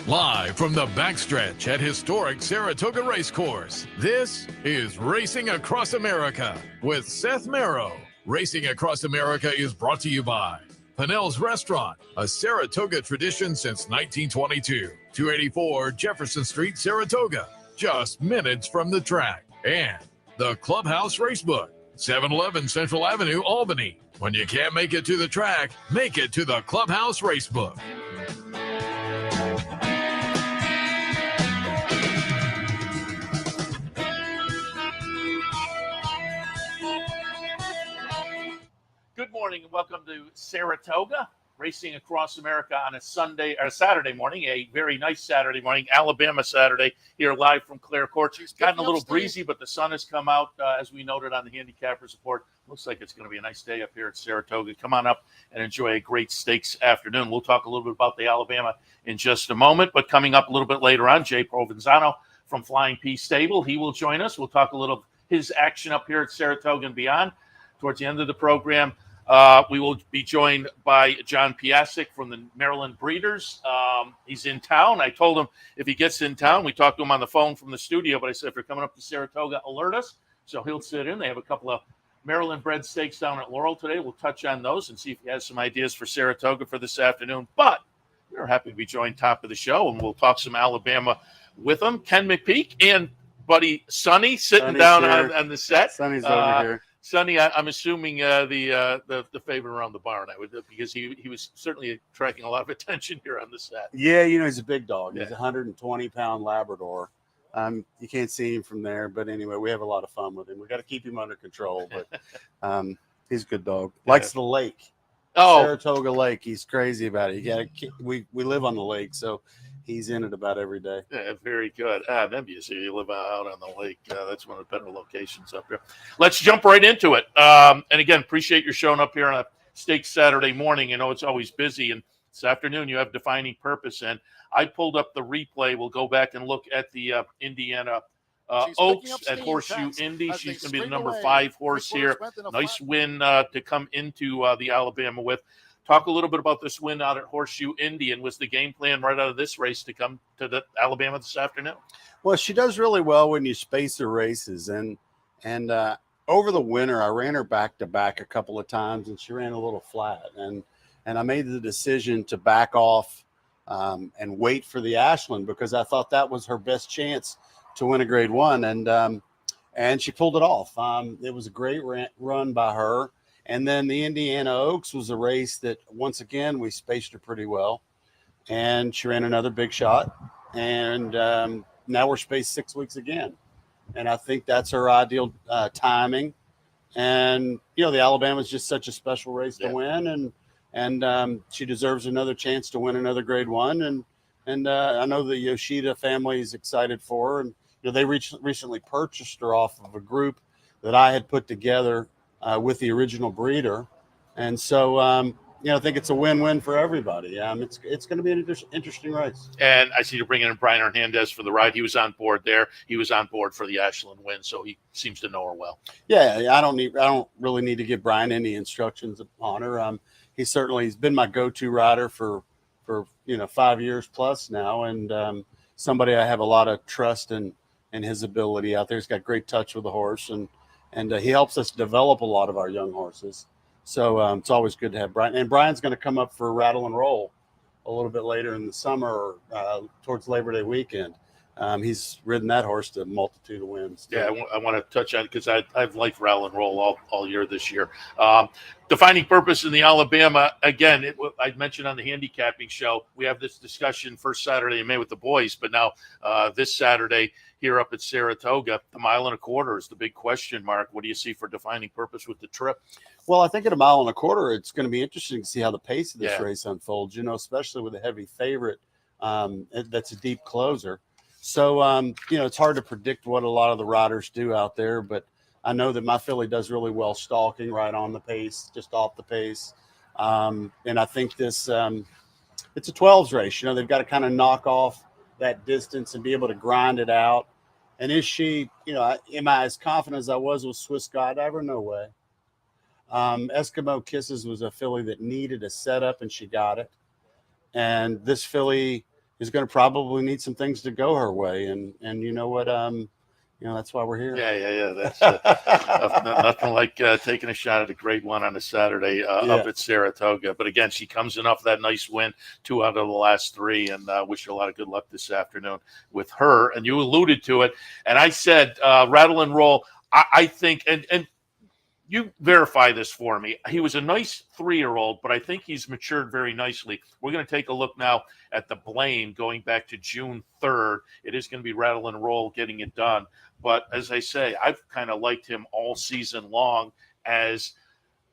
Live from the backstretch at historic Saratoga Race Course, this is Racing Across America with Seth Merrow. Racing Across America is brought to you by Pinnell's Restaurant, a Saratoga tradition since 1922. 284 Jefferson Street, Saratoga, just minutes from the track. And the Clubhouse Racebook, 711 Central Avenue, Albany. When you can't make it to the track, make it to the Clubhouse Racebook. Good morning and welcome to Saratoga, Racing Across America on a Saturday morning, a very nice Saturday morning, Alabama Saturday, here live from Clare Court. It's gotten a little breezy, but the sun has come out, as we noted on the handicappers report. Looks like it's going to be a nice day up here at Saratoga. Come on up and enjoy a great stakes afternoon. We'll talk a little bit about the Alabama in just a moment, but coming up a little bit later on, Jay Provenzano from Flying P Stable. He will join us. We'll talk a little of his action up here at Saratoga and beyond. Towards the end of the program, we will be joined by John Piassek from the Maryland Breeders. He's in town. I told him if he gets in town, we talked to him on the phone from the studio, but I said, if you're coming up to Saratoga, alert us. So he'll sit in. They have a couple of Maryland bred stakes down at Laurel today. We'll touch on those and see if he has some ideas for Saratoga for this afternoon. But we're happy to be joined top of the show, and we'll talk some Alabama with him. Ken McPeek and buddy Sonny sitting down on the set. Sonny's over here. Sonny, I'm assuming the favorite around the barn, because he was certainly attracting a lot of attention here on the set. Yeah, he's a big dog. He's a 120-pound Labrador. You can't see him from there, but anyway, we have a lot of fun with him. We got to keep him under control, but he's a good dog. Likes the lake. Oh, Saratoga Lake. He's crazy about it. We live on the lake, so he's in it about every day. Yeah, very good. Then you live out on the lake. That's one of the better locations up here. Let's jump right into it. And again, appreciate you showing up here on a Stakes Saturday morning. It's always busy. And this afternoon you have Defining Purpose. And I pulled up the replay. We'll go back and look at the Indiana Oaks at Horseshoe Indy. She's going to be the number 5 horse here. Nice win to come into the Alabama with. Talk a little bit about this win out at Horseshoe Indy, and was the game plan right out of this race to come to the Alabama this afternoon? Well, she does really well when you space her races, and over the winter I ran her back to back a couple of times, and she ran a little flat, and I made the decision to back off and wait for the Ashland because I thought that was her best chance to win a Grade 1, and she pulled it off. It was a great run by her. And then the Indiana Oaks was a race that, once again, we spaced her pretty well. And she ran another big shot. And now we're spaced 6 weeks again. And I think that's her ideal timing. And, the Alabama is just such a special race to win. And she deserves another chance to win another Grade 1. And I know the Yoshida family is excited for her. And, they recently purchased her off of a group that I had put together with the original breeder. And so, I think it's a win-win for everybody. It's going to be an interesting race. And I see you're bringing in Brian Hernandez for the ride. He was on board there. He was on board for the Ashland win, so he seems to know her well. Yeah, I don't really need to give Brian any instructions on her. He's been my go-to rider for 5 years plus now, and somebody I have a lot of trust in his ability out there. He's got great touch with the horse, and he helps us develop a lot of our young horses. So it's always good to have Brian. And Brian's going to come up for Rattle and Roll a little bit later in the summer, towards Labor Day weekend. He's ridden that horse to a multitude of wins. Yeah, I want to touch on it because I've liked Rattle and Roll all year this year. Defining Purpose in the Alabama, again, I mentioned on the handicapping show, we have this discussion first Saturday in May with the boys, but now this Saturday here up at Saratoga, the 1.25 miles is the big question mark. What do you see for Defining Purpose with the trip? Well, I think at 1.25 miles, it's going to be interesting to see how the pace of this race unfolds, especially with a heavy favorite that's a deep closer. So, it's hard to predict what a lot of the riders do out there, but I know that my filly does really well stalking right on the pace, just off the pace. And I think it's a 12s race. They've got to kind of knock off that distance and be able to grind it out. And is she, am I as confident as I was with Swiss Skydiver? No way. Eskimo Kisses was a filly that needed a setup, and she got it. And this filly is going to probably need some things to go her way. And you know what? That's why we're here. Yeah. That's nothing like taking a shot at a grade 1 on a Saturday up at Saratoga. But again, she comes in off that nice win, 2 out of the last 3, and wish her a lot of good luck this afternoon with her. And you alluded to it, and I said rattle and roll. I think, and you verify this for me. He was a nice 3-year-old, but I think he's matured very nicely. We're going to take a look now at the blame going back to June 3rd. It is going to be rattle and roll getting it done. But as I say, I've kind of liked him all season long, as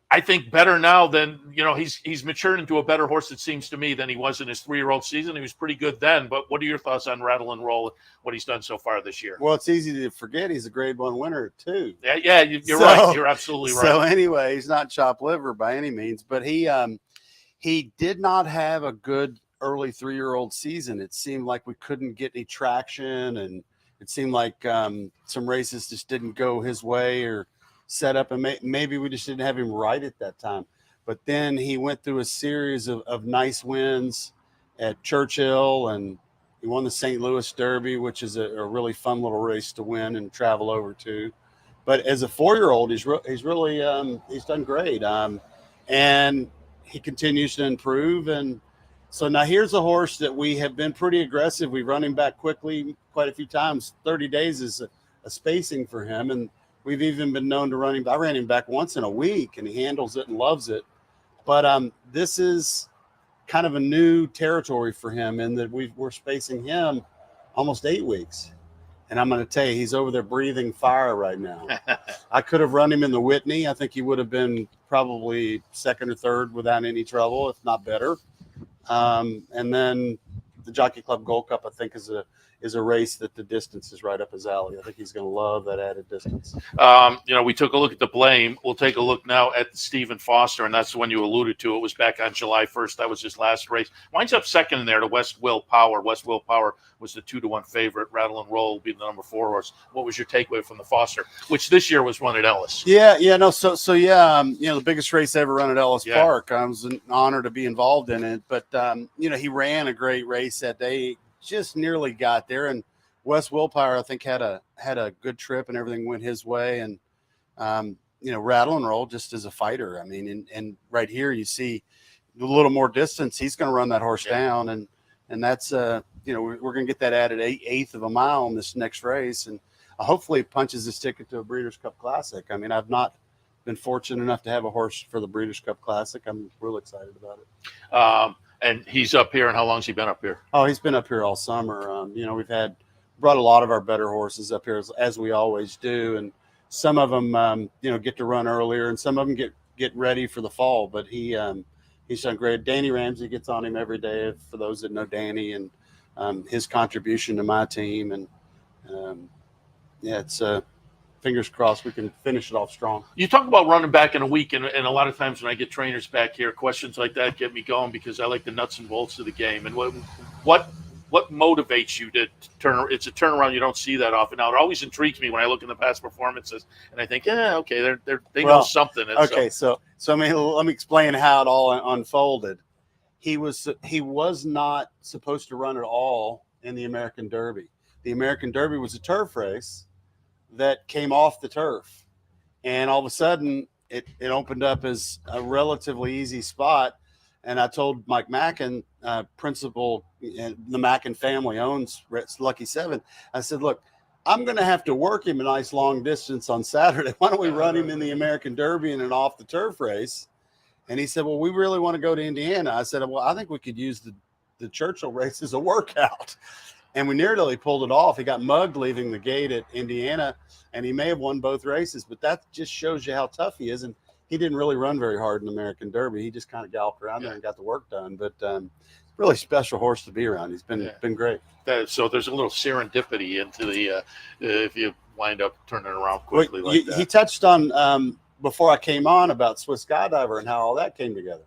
I think better now than, he's matured into a better horse, it seems to me, than he was in his 3-year-old season. He was pretty good then. But what are your thoughts on rattle and roll, what he's done so far this year? Well, it's easy to forget he's a grade 1 winner too. Yeah, you're right. You're absolutely right. So anyway, he's not chopped liver by any means, but he did not have a good early 3-year-old season. It seemed like we couldn't get any traction, and it seemed like some races just didn't go his way or set up, and maybe we just didn't have him right at that time. But then he went through a series of nice wins at Churchill, and he won the St. Louis Derby, which is a really fun little race to win and travel over to. But as a 4-year-old, he's really he's done great, and he continues to improve. And so now here's a horse that we have been pretty aggressive. We run him back quickly quite a few times. 30 days is a spacing for him, and we've even been known to run him. I ran him back once in a week, and he handles it and loves it. But this is kind of a new territory for him, in that we're spacing him almost 8 weeks. And I'm going to tell you, he's over there breathing fire right now. I could have run him in the Whitney. I think he would have been probably 2nd or 3rd without any trouble, if not better. And then the Jockey Club Gold Cup, I think, is a race that the distance is right up his alley. I think he's going to love that added distance. We took a look at the blame. We'll take a look now at Stephen Foster, and that's the one you alluded to. It was back on July 1st. That was his last race. Winds up second in there to West Will Power. West Will Power was the 2-1 favorite. Rattle and Roll will be the number 4 horse. What was your takeaway from the Foster, which this year was run at Ellis? The biggest race ever run at Ellis Park. I was an honor to be involved in it. But, he ran a great race that day. Just nearly got there, and West Willpower, I think, had a good trip, and everything went his way. And Rattle and Roll just as a fighter. I mean, and right here you see a little more distance. He's going to run that horse down, and that's we're going to get that added eighth of a mile in this next race, and hopefully punches his ticket to a Breeders' Cup Classic. I mean, I've not been fortunate enough to have a horse for the Breeders' Cup Classic. I'm real excited about it. And he's up here, and how long's he been up here? Oh, he's been up here all summer. We've brought a lot of our better horses up here, as we always do, and some of them, get to run earlier, and some of them get ready for the fall. But he's done great. Danny Ramsey gets on him every day, for those that know Danny, and his contribution to my team. And it's fingers crossed we can finish it off strong. You talk about running back in a week, and a lot of times when I get trainers back here, questions like that get me going, because I like the nuts and bolts of the game. And what motivates you to turn? It's a turnaround you don't see that often. Now, it always intrigues me when I look in the past performances, and I think, they know something. And okay, so I mean, let me explain how it all unfolded. He was not supposed to run at all in the American Derby. The American Derby was a turf race that came off the turf, and all of a sudden it opened up as a relatively easy spot. And I told Mike Mackin, principal, and the Mackin family owns Lucky 7. I said, look, I'm going to have to work him a nice long distance on Saturday. Why don't we run him in the American Derby in an off the turf race? And he said, well, we really want to go to Indiana. I said, well, I think we could use the Churchill race as a workout. And we nearly pulled it off. He got mugged leaving the gate at Indiana, and he may have won both races, but that just shows you how tough he is. And he didn't really run very hard in the American Derby. He just kind of galloped around there and got the work done. But really special horse to be around. He's been great. So there's a little serendipity into the if you wind up turning it around quickly that. He touched on before I came on about Swiss Skydiver and how all that came together.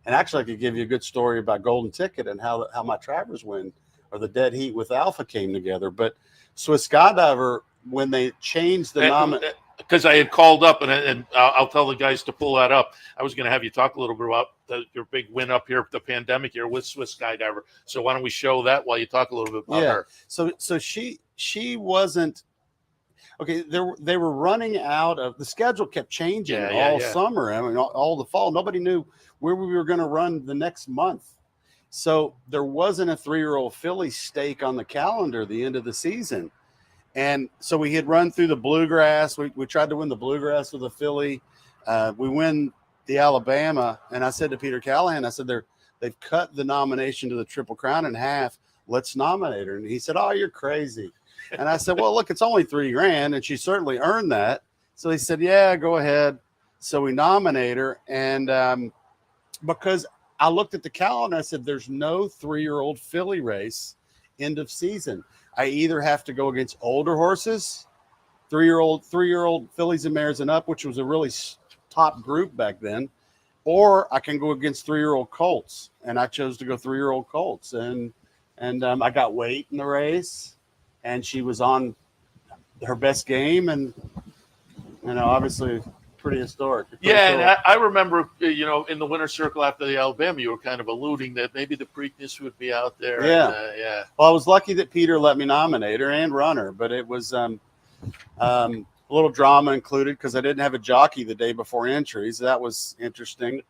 And actually, I could give you a good story about Golden Ticket and how my Travers win, or the Dead Heat with Alpha, came together. But Swiss Skydiver, when they changed the because I had called up, and I'll tell the guys to pull that up. I was going to have you talk a little bit about your big win up here, the pandemic year with Swiss Skydiver. So why don't we show that while you talk a little bit about her? So she wasn't okay. They were running out of the schedule, kept changing all summer. I mean, all the fall. Nobody knew where we were going to run the next month. So there wasn't a 3-year-old filly stake on the calendar at the end of the season. And so we had run through the Bluegrass. We tried to win the Bluegrass with a filly. We win the Alabama. And I said to Peter Callahan, I said, they've cut the nomination to the Triple Crown in half. Let's nominate her. And he said, oh, you're crazy. And I said, well, look, it's only $3,000 and she certainly earned that. So he said, yeah, go ahead. So we nominate her. And because I looked at the calendar, I said, there's no 3-year-old filly race end of season. I either have to go against older horses, 3-year-old fillies and mares and up, which was a really top group back then, or I can go against 3-year-old colts. And I chose to go 3-year-old colts. And I got weight in the race, and she was on her best game, and obviously pretty historic. And I remember, in the winner's circle after the Alabama, you were kind of alluding that maybe the Preakness would be out there. Yeah. Well, I was lucky that Peter let me nominate her and run her, but it was a little drama included because I didn't have a jockey the day before entries. That was interesting.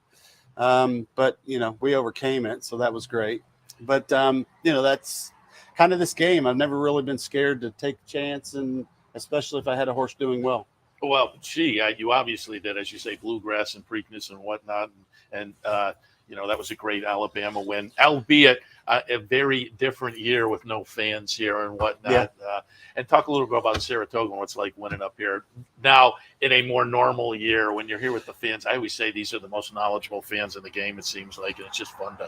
But, we overcame it, so that was great. But, that's kind of this game. I've never really been scared to take a chance, and especially if I had a horse doing well. Well, you obviously did, as you say, Bluegrass and Preakness and whatnot. And that was a great Alabama win, albeit a very different year with no fans here and whatnot. Yeah. And talk a little bit about Saratoga and what's like winning up here now in a more normal year when you're here with the fans. I always say these are the most knowledgeable fans in the game, it seems like, and it's just fun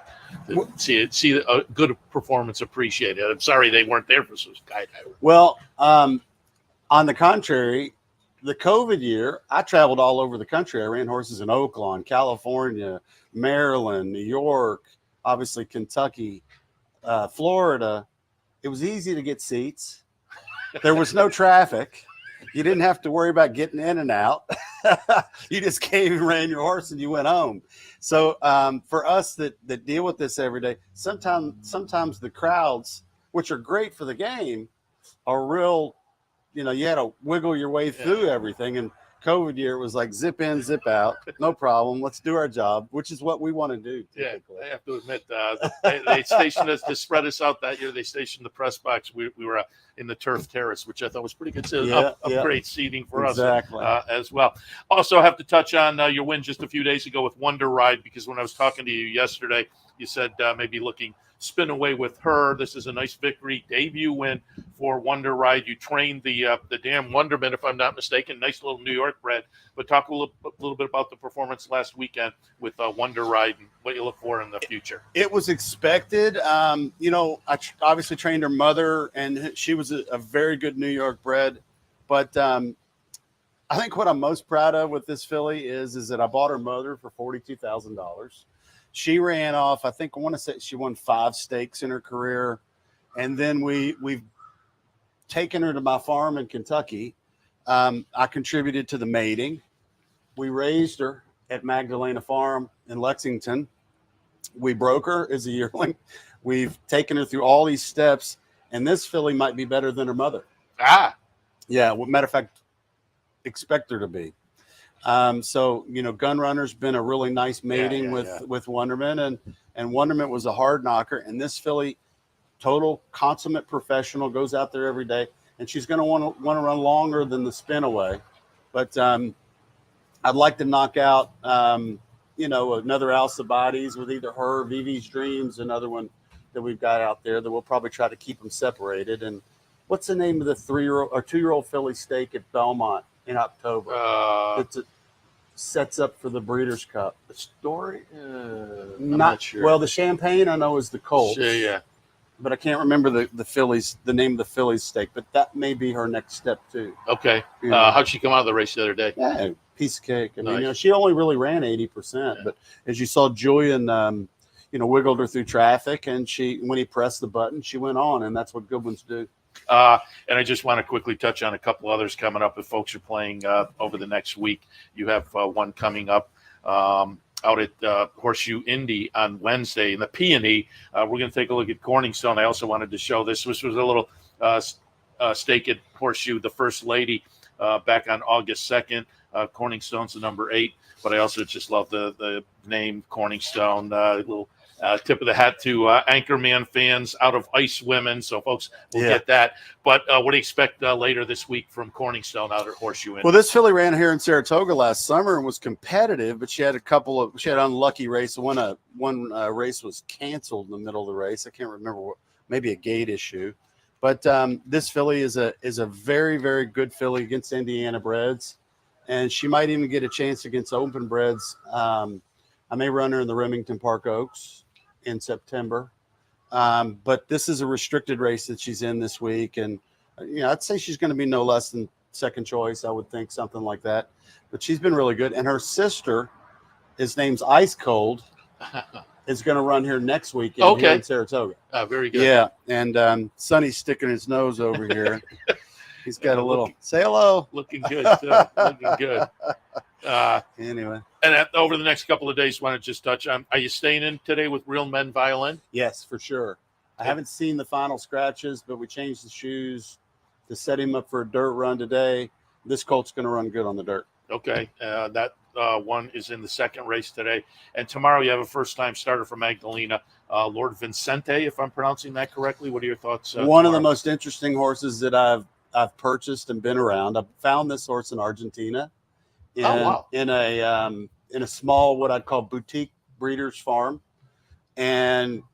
to see a good performance appreciated. I'm sorry they weren't there for some Skydiver. Well, on the contrary, the COVID year, I traveled all over the country. I ran horses in Oakland, California, Maryland, New York, obviously Kentucky, Florida. It was easy to get seats. There was no traffic. You didn't have to worry about getting in and out. You just came and ran your horse and you went home. So for us that deal with this every day, sometimes the crowds, which are great for the game, are real. You had to wiggle your way through everything. And COVID year, it was like zip in, zip out. No problem. Let's do our job, which is what we want to do. Typically. Yeah, I have to admit, they stationed us to spread us out that year. They stationed the press box. We were in the turf terrace, which I thought was pretty good. Great seating for us as well. Also have to touch on your win just a few days ago with Wonder Ride, because when I was talking to you yesterday, you said maybe looking spin away with her. This is a nice victory, debut win for Wonder Ride. You trained the damn Wonderman, if I'm not mistaken. Nice little New York bred. But talk a little bit about the performance last weekend with Wonder Ride and what you look for in the future. It was expected. I obviously trained her mother, and she was a very good New York bred. But I think what I'm most proud of with this filly is that I bought her mother for $42,000. She ran off, I want to say she won 5 stakes in her career. And then we've taken her to my farm in Kentucky. I contributed to the mating. We raised her at Magdalena Farm in Lexington. We broke her as a yearling. We've taken her through all these steps, and this filly might be better than her mother. Yeah, matter of fact, expect her to be. Gun Runner's been a really nice mating with Wonderman, and Wonderman was a hard knocker, and this filly, total consummate professional, goes out there every day, and she's going to want to run longer than the spin away. But I'd like to knock out, another Alcibiades with either her or Vivi's Dreams, another one that we've got out there that we'll probably try to keep them separated. And what's the name of the 3-year-old or 2-year-old filly stake at Belmont in October? It sets up for the Breeders' Cup. The story? I'm not sure. Well, the Champagne I know is the Colts. Yeah. But I can't remember the name of the filly's stake. But that may be her next step too. Okay. How'd she come out of the race the other day? Yeah, piece of cake. I mean, she only really ran 80%. But as you saw, Julian, wiggled her through traffic, and when he pressed the button, she went on, and that's what good ones do. And I just want to quickly touch on a couple others coming up. If folks are playing over the next week, you have one coming up out at Horseshoe Indy on Wednesday in the Peony. We're going to take a look at Corningstone. I also wanted to show this. This was a little stake at Horseshoe, the First Lady, back on August 2nd. Corningstone's the number 8, but I also just love the name Corningstone. Little tip of the hat to Anchorman fans out of Ice Women. So folks will get that. But what do you expect later this week from Corningstone out at Horseshoe Indy? Well, this filly ran here in Saratoga last summer and was competitive, but she had an unlucky race. One race was canceled in the middle of the race. I can't remember what, maybe a gate issue. But this filly is a very, very good filly against Indiana breds. And she might even get a chance against open breds. I may run her in the Remington Park Oaks in September. But this is a restricted race that she's in this week. And, I'd say she's going to be no less than second choice. I would think something like that. But she's been really good. And her sister, his name's Ice Cold, is going to run here next week here in Saratoga. Very good. Yeah. And Sonny's sticking his nose over here. He's got a little say hello. Looking good, too. Looking good. Anyway. And over the next couple of days, want to just touch on, are you staying in today with Real Men Violin? Yes, for sure. I haven't seen the final scratches, but we changed the shoes to set him up for a dirt run today. This colt's going to run good on the dirt. Okay. That one is in the second race today. And tomorrow you have a first-time starter from Magdalena, Lord Vincente, if I'm pronouncing that correctly. What are your thoughts? One of the most interesting horses that I've purchased and been around. I found this horse in Argentina in a small, what I'd call boutique breeder's farm, and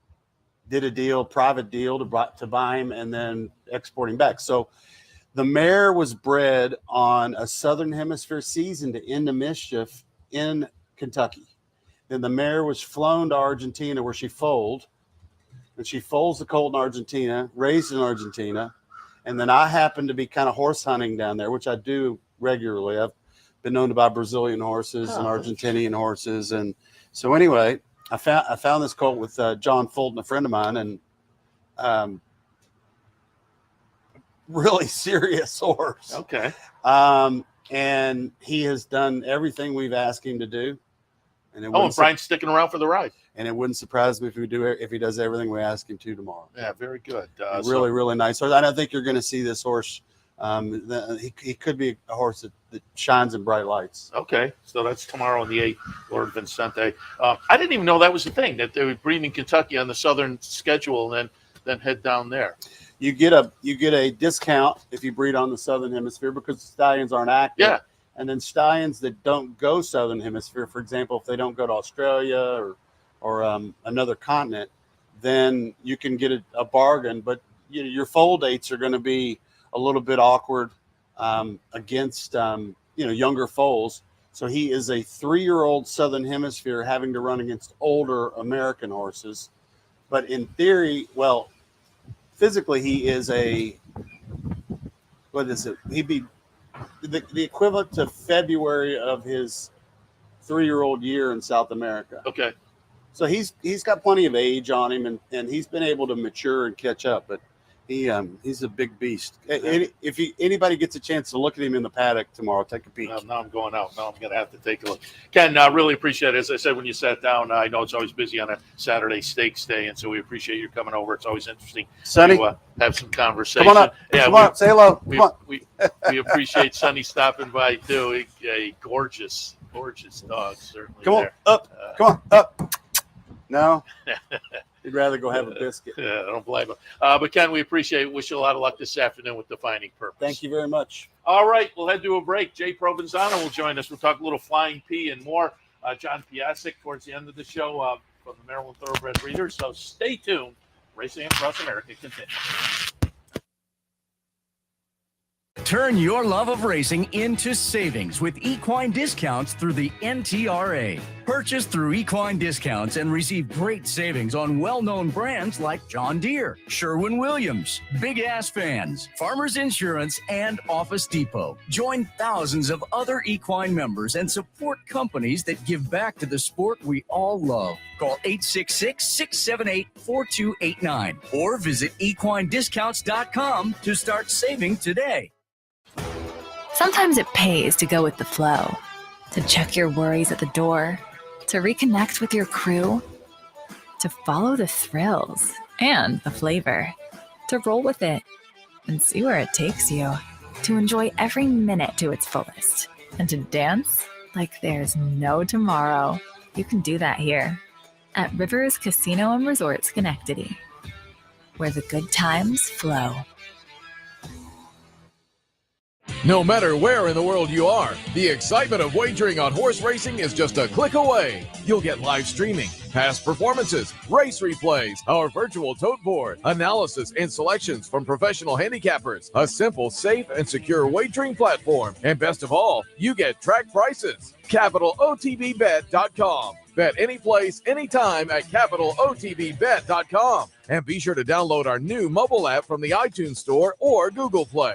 did a private deal to buy him and then export him back. So the mare was bred on a Southern Hemisphere season to End of Mischief in Kentucky. Then the mare was flown to Argentina where she foaled, and she foals the colt in Argentina, raised in Argentina. And then I happen to be kind of horse hunting down there, which I do regularly. I've been known to buy Brazilian horses and Argentinian horses. And so anyway, I found this colt with John Fulton, a friend of mine, and really serious horse. Okay. And he has done everything we've asked him to do. And Brian's sticking around for the ride. And it wouldn't surprise me if he does everything we ask him to tomorrow. Yeah, very good. Really nice horse. I don't think you're going to see this horse. He could be a horse that shines in bright lights. Okay, so that's tomorrow on the 8th, Lord Vincente. I didn't even know that was a thing, that they would breed in Kentucky on the southern schedule and then head down there. You get a discount if you breed on the southern hemisphere because stallions aren't active. Yeah. And then stallions that don't go southern hemisphere, for example, if they don't go to Australia or another continent, then you can get a bargain. But your foal dates are going to be a little bit awkward against younger foals. So he is a 3-year-old southern hemisphere having to run against older American horses. But in theory, physically he is he'd be the equivalent to February of his 3-year-old year in South America. Okay. So he's got plenty of age on him, and he's been able to mature and catch up. But he's a big beast. If anybody gets a chance to look at him in the paddock tomorrow, take a peek. Now I'm going out. Now I'm going to have to take a look. Ken, really appreciate it. As I said when you sat down, I know it's always busy on a Saturday stakes day, and so we appreciate you coming over. It's always interesting Sonny, to have some conversation. Come on up. Yeah, come on, say hello. Come on. We appreciate Sonny stopping by too. A gorgeous dog, certainly. Come on there. up. Come on up. No, he'd rather go have a biscuit. Yeah, I don't blame him. But Ken, we appreciate it. Wish you a lot of luck this afternoon with Defining Purpose. Thank you very much. All right, we'll head to a break. Jay Provenzano will join us. We'll talk a little Flying P and more. John Piassek towards the end of the show from the Maryland Thoroughbred Breeders. So stay tuned. Racing Across America continues. Turn your love of racing into savings with equine discounts through the NTRA. Purchase through equine discounts and receive great savings on well-known brands like John Deere, Sherwin-Williams, Big Ass Fans, Farmers Insurance, and Office Depot. Join thousands of other equine members and support companies that give back to the sport we all love. Call 866-678-4289 or visit equinediscounts.com to start saving today. Sometimes it pays to go with the flow, to check your worries at the door, to reconnect with your crew, to follow the thrills and the flavor, to roll with it and see where it takes you, to enjoy every minute to its fullest, and to dance like there's no tomorrow. You can do that here at Rivers Casino and Resort Schenectady, where the good times flow. No matter where in the world you are, the excitement of wagering on horse racing is just a click away. You'll get live streaming, past performances, race replays, our virtual tote board, analysis and selections from professional handicappers, a simple, safe, and secure wagering platform, and best of all, you get track prices. CapitalOTBBet.com. Bet any place, anytime at CapitalOTBBet.com. And be sure to download our new mobile app from the iTunes Store or Google Play.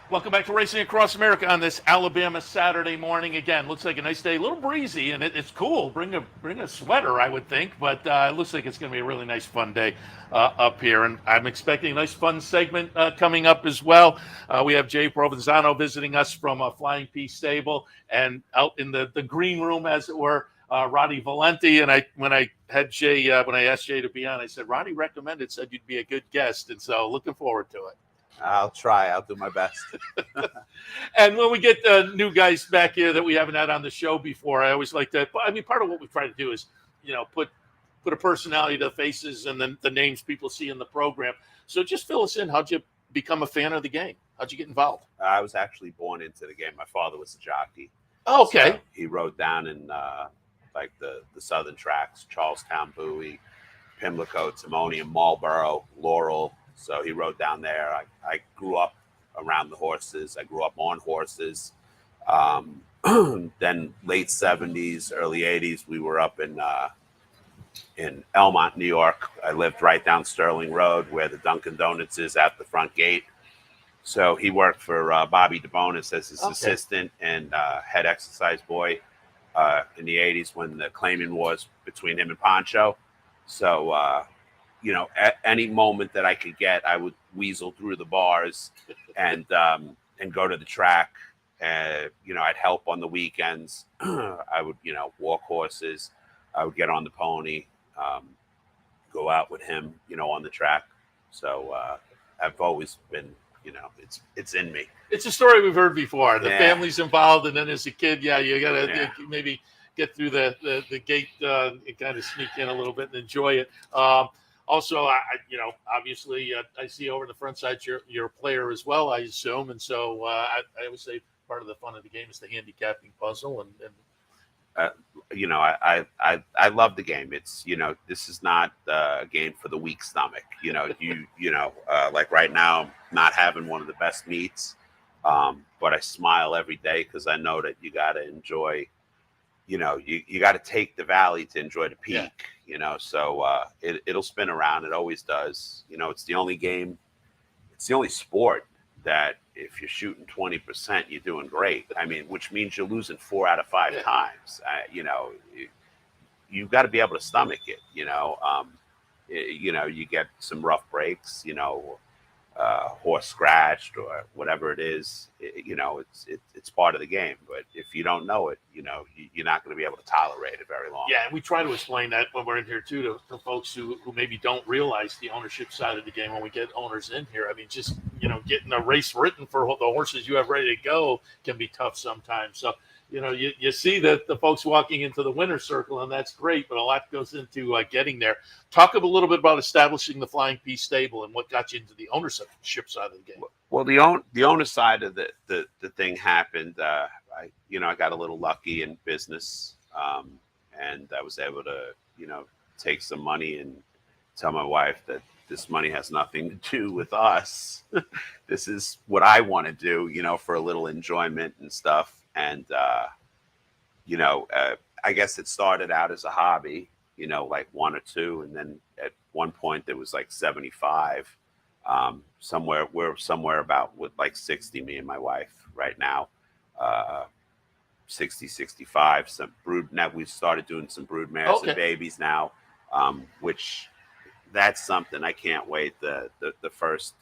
Welcome back to Racing Across America on this Alabama Saturday morning. Again, looks like a nice day, a little breezy, and it's cool. Bring a sweater, I would think, but it looks like it's going to be a really nice, fun day up here. And I'm expecting a nice, fun segment coming up as well. We have Jay Provenzano visiting us from Flying P Stable, and out in the green room, as it were, Roddy Valenti. And when I asked Jay to be on, I said Roddy said you'd be a good guest, and so looking forward to it. I'll try. I'll do my best. And when we get new guys back here that we haven't had on the show before, I always like to. I mean, part of what we try to do is, put a personality to the faces and then the names people see in the program. So just fill us in. How'd you become a fan of the game? How'd you get involved? I was actually born into the game. My father was a jockey. Oh, okay. So he rode down in like the southern tracks: Charlestown, Bowie, Pimlico, Timonium, Marlboro, Laurel. So he rode down there. I grew up around the horses. I grew up on horses. Then late 70s, early 80s, we were up in Elmont, New York. I lived right down Sterling Road where the Dunkin' Donuts is at the front gate. So he worked for Bobby DeBonis as his assistant and head exercise boy in the 80s when the claiming was between him and Pancho. So, at any moment that I could get, I would weasel through the bars and go to the track. I'd help on the weekends. I would, walk horses. I would get on the pony, go out with him, on the track. So I've always been, it's in me. It's a story we've heard before. The family's involved, and then as a kid, you gotta maybe get through the gate and kind of sneak in a little bit and enjoy it. Also, obviously, I see over the front side you're a player as well, I assume, and so I always say part of the fun of the game is the handicapping puzzle, I love the game. It's this is not a game for the weak stomach. Like right now, I'm not having one of the best meets, but I smile every day because I know that you got to enjoy. You got to take the valley to enjoy the peak. So it'll spin around. It always does. It's the only game. It's the only sport that if you're shooting 20%, you're doing great. I mean, which means you're losing 4 out of 5 times. You've got to be able to stomach it. You get some rough breaks. Horse scratched or whatever it is. It's part of the game. But if you don't know it, you're not going to be able to tolerate it very long. Yeah, and we try to explain that when we're in here too to folks who maybe don't realize the ownership side of the game when we get owners in here. I mean, just getting a race written for the horses you have ready to go can be tough sometimes. So you see that the folks walking into the winner's circle, and that's great, but a lot goes into getting there. Talk a little bit about establishing the Flying P stable and what got you into the ownership side of the game. Well, the owner side of the thing happened. I got a little lucky in business, and I was able to take some money and tell my wife that this money has nothing to do with us. This is what I want to do, for a little enjoyment and stuff. And, I guess it started out as a hobby, like one or two. And then at one point there was like 75, we're somewhere about with like 60, me and my wife right now, 60, 65, some brood. Now we've started doing some brood mares and babies now, which that's something I can't wait. The first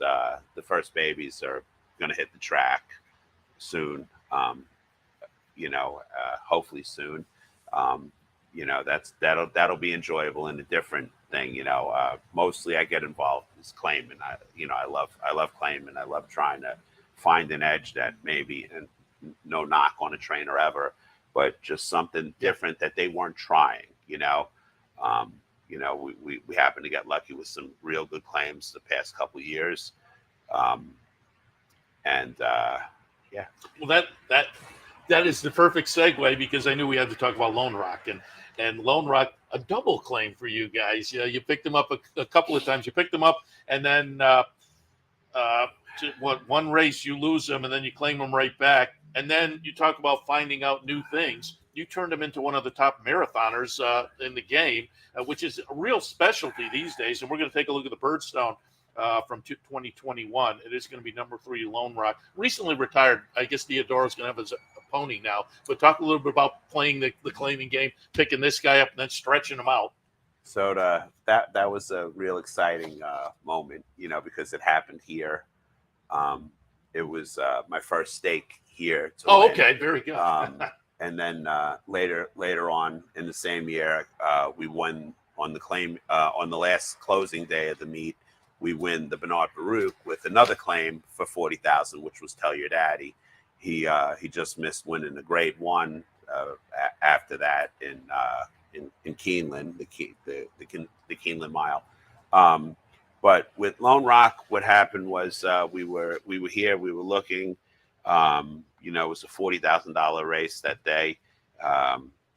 babies are going to hit the track soon. Hopefully soon. That'll be enjoyable and a different thing. Mostly I get involved is claiming. I love claiming. I love trying to find an edge that maybe, and no knock on a trainer ever, but just something different that they weren't trying. We happen to get lucky with some real good claims the past couple of years. Well, that is the perfect segue, because I knew we had to talk about Lone Rock, and Lone Rock, a double claim for you guys. You picked them up a couple of times. You picked them up, and then one race you lose them, and then you claim them right back. And then you talk about finding out new things. You turned him into one of the top marathoners in the game, which is a real specialty these days. And we're going to take a look at the Birdstone from 2021. It is going to be number 3, Lone Rock. Recently retired. I guess Theodora's going to have his pony now. But talk a little bit about playing the claiming game, picking this guy up, and then stretching him out. So that was a real exciting moment, because it happened here. It was my first stake here. Okay, very good. And then later on in the same year, we won on the claim on the last closing day of the meet. We win the Bernard Baruch with another claim for $40,000, which was Tell Your Daddy. He just missed winning the Grade 1 after that in Keeneland, the Keeneland Mile. But with Lone Rock, what happened was we were here, we were looking. It was a $40,000 race that day.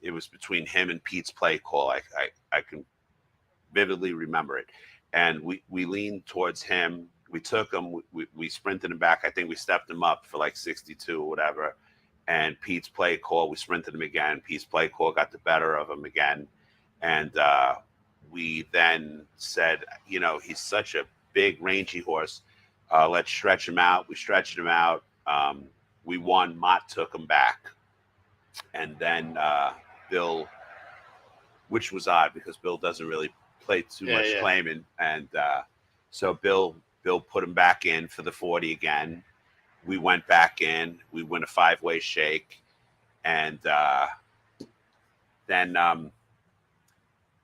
It was between him and Pete's Play Call. I can vividly remember it. And we leaned towards him. We took him. We sprinted him back. I think we stepped him up for like 62 or whatever. And Pete's Play Call, we sprinted him again. Pete's Play Call got the better of him again. And we then said, he's such a big, rangy horse. Let's stretch him out. We stretched him out. We won. Mott took him back. And then Bill, which was odd because Bill doesn't really play too much claiming. And so Bill put him back in for the 40 again. We went back in. We win a 5-way shake. And then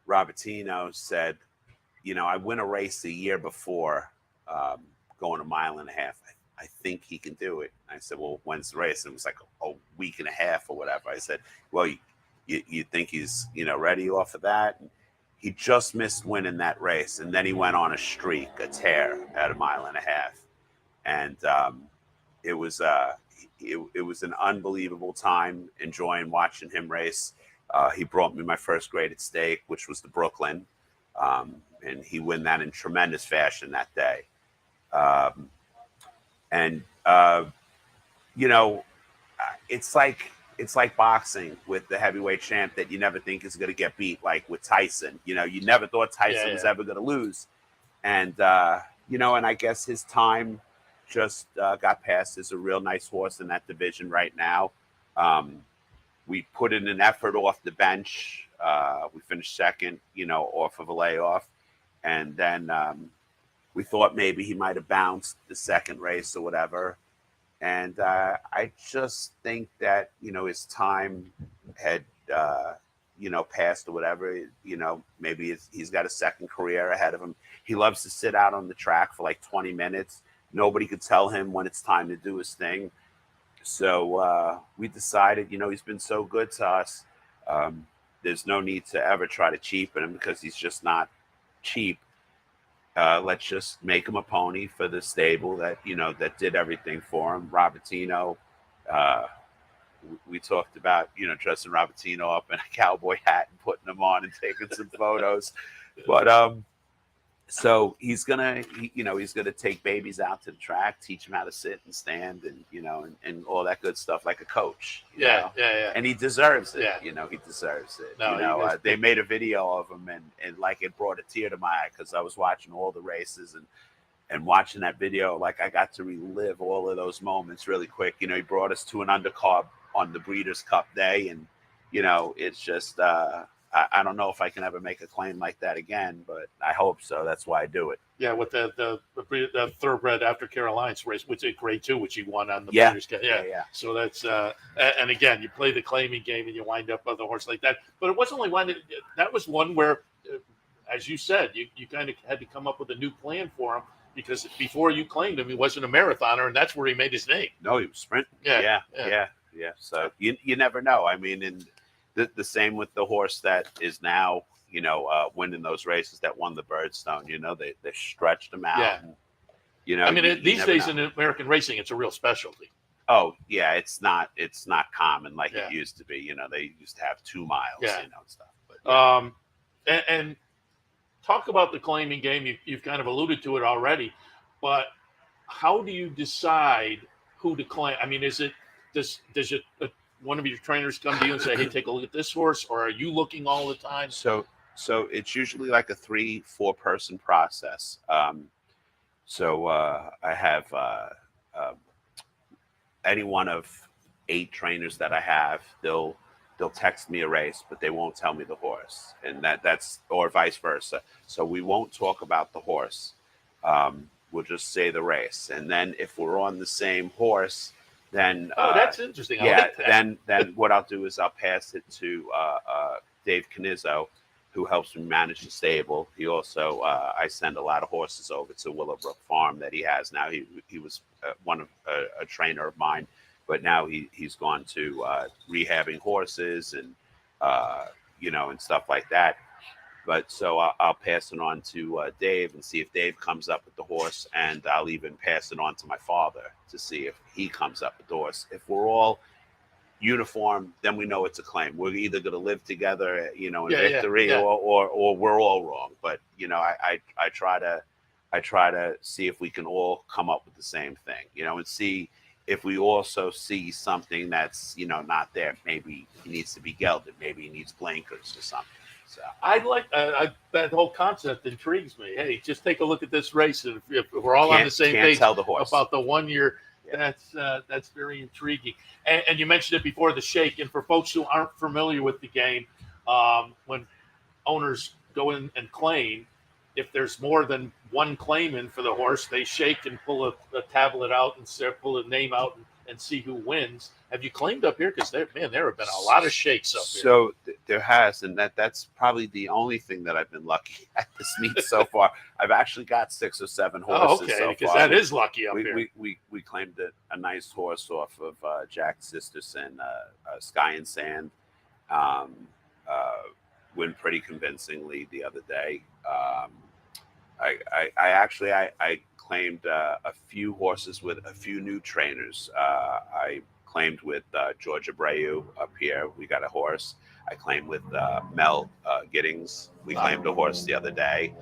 Robertino said, I win a race a year before going a mile and a half. I think he can do it. I said, well, when's the race? And it was like a week and a half or whatever. I said, well, you think he's, ready off of that? And he just missed winning that race. And then he went on a streak, a tear at a mile and a half. And it was an unbelievable time enjoying watching him race. He brought me my first graded stake, which was the Brooklyn. And he won that in tremendous fashion that day. It's like boxing with the heavyweight champ that you never think is going to get beat, like with Tyson. You never thought Tyson was ever going to lose. And, and I guess his time just got past. Is a real nice horse in that division right now. We put in an effort off the bench. We finished second, off of a layoff. And then we thought maybe he might have bounced the second race or whatever. And I just think that, his time had, passed or whatever. Maybe he's got a second career ahead of him. He loves to sit out on the track for like 20 minutes. Nobody could tell him when it's time to do his thing. So we decided, he's been so good to us. There's no need to ever try to cheapen him because he's just not cheap. Let's just make him a pony for the stable that did everything for him. Robertino, we talked about dressing Robertino up in a cowboy hat and putting him on and taking some photos, but so he's gonna take babies out to the track, teach them how to sit and stand, and and all that good stuff like a coach. Yeah. And he deserves it. Yeah. He deserves it. No, They made a video of him, and like it brought a tear to my eye because I was watching all the races and watching that video. Like I got to relive all of those moments really quick. He brought us to an undercard on the Breeders' Cup Day, and it's just. I don't know if I can ever make a claim like that again, but I hope so. That's why I do it. Yeah, with the thoroughbred after Caroline's race, which is grade 2, which he won on the Yeah. Breeders' Cup. Yeah. So that's and again, you play the claiming game and you wind up with a horse like that. But it wasn't only one. That was one where, as you said, you kind of had to come up with a new plan for him because before you claimed him, he wasn't a marathoner, and that's where he made his name. No, he was sprinting. Yeah. So you never know. I mean, and the same with the horse that is now, winning those races that won the Birdstone. They stretched him out. Yeah. And, I mean, these days know. in American racing, it's a real specialty. Oh yeah, it's not common like Yeah. it used to be. They used to have 2 miles. Yeah. And stuff. But, And talk about the claiming game. You've kind of alluded to it already, but how do you decide who to claim? I mean, does one of your trainers come to you and say, "Hey, take a look at this horse," or are you looking all the time? So it's usually like a 3-4 person process. So I have any one of 8 trainers that I have. They'll text me a race, but they won't tell me the horse, and that's or vice versa. So we won't talk about the horse. We'll just say the race, and then if we're on the same horse. Then that's interesting. I Yeah. like that. Then what I'll do is I'll pass it to Dave Canizzo, who helps me manage the stable. He also I send a lot of horses over to Willowbrook Farm that he has now. He was a trainer of mine, but now he's gone to rehabbing horses and and stuff like that. But so I'll pass it on to Dave and see if Dave comes up with the horse, and I'll even pass it on to my father to see if he comes up with the horse. If we're all uniform, then we know it's a claim. We're either going to live together, in victory, or we're all wrong. But I try to see if we can all come up with the same thing, and see if we also see something that's not there. Maybe he needs to be gelded. Maybe he needs blinkers or something. So I like that whole concept intrigues me. Hey, just take a look at this race, and if we're all on the same page tell the horse about the 1 year, that's very intriguing. And you mentioned it before, the shake. And for folks who aren't familiar with the game, when owners go in and claim, if there's more than one claim in for the horse, they shake and pull a tablet out and pull a name out and see who wins. Have you claimed up here? Because there have been a lot of shakes up here. So there has, and that's probably the only thing that I've been lucky at this meet so far. I've actually got 6 or 7 horses. Oh, okay, so because far. that is lucky up here. We claimed a nice horse off of Jack Sisterson, Sky and Sand. Win pretty convincingly the other day. I claimed a few horses with a few new trainers. I claimed with George Abreu up here. We got a horse. I claimed with Mel Giddings. We claimed a horse the other day.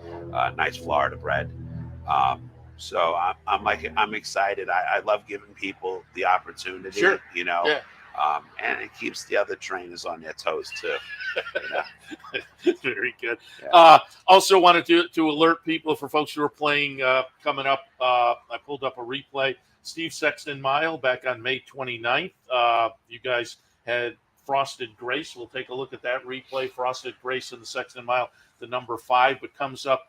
Nice Florida bred. So I'm excited. I love giving people the opportunity. Sure. Yeah. And it keeps the other trainers on their toes too. Very good. Yeah. Also wanted to alert people, for folks who are playing coming up. I pulled up a replay. Steve Sexton Mile back on May 29th. You guys had Frosted Grace. We'll take a look at that replay. Frosted Grace in the Sexton Mile, the number 5, but comes up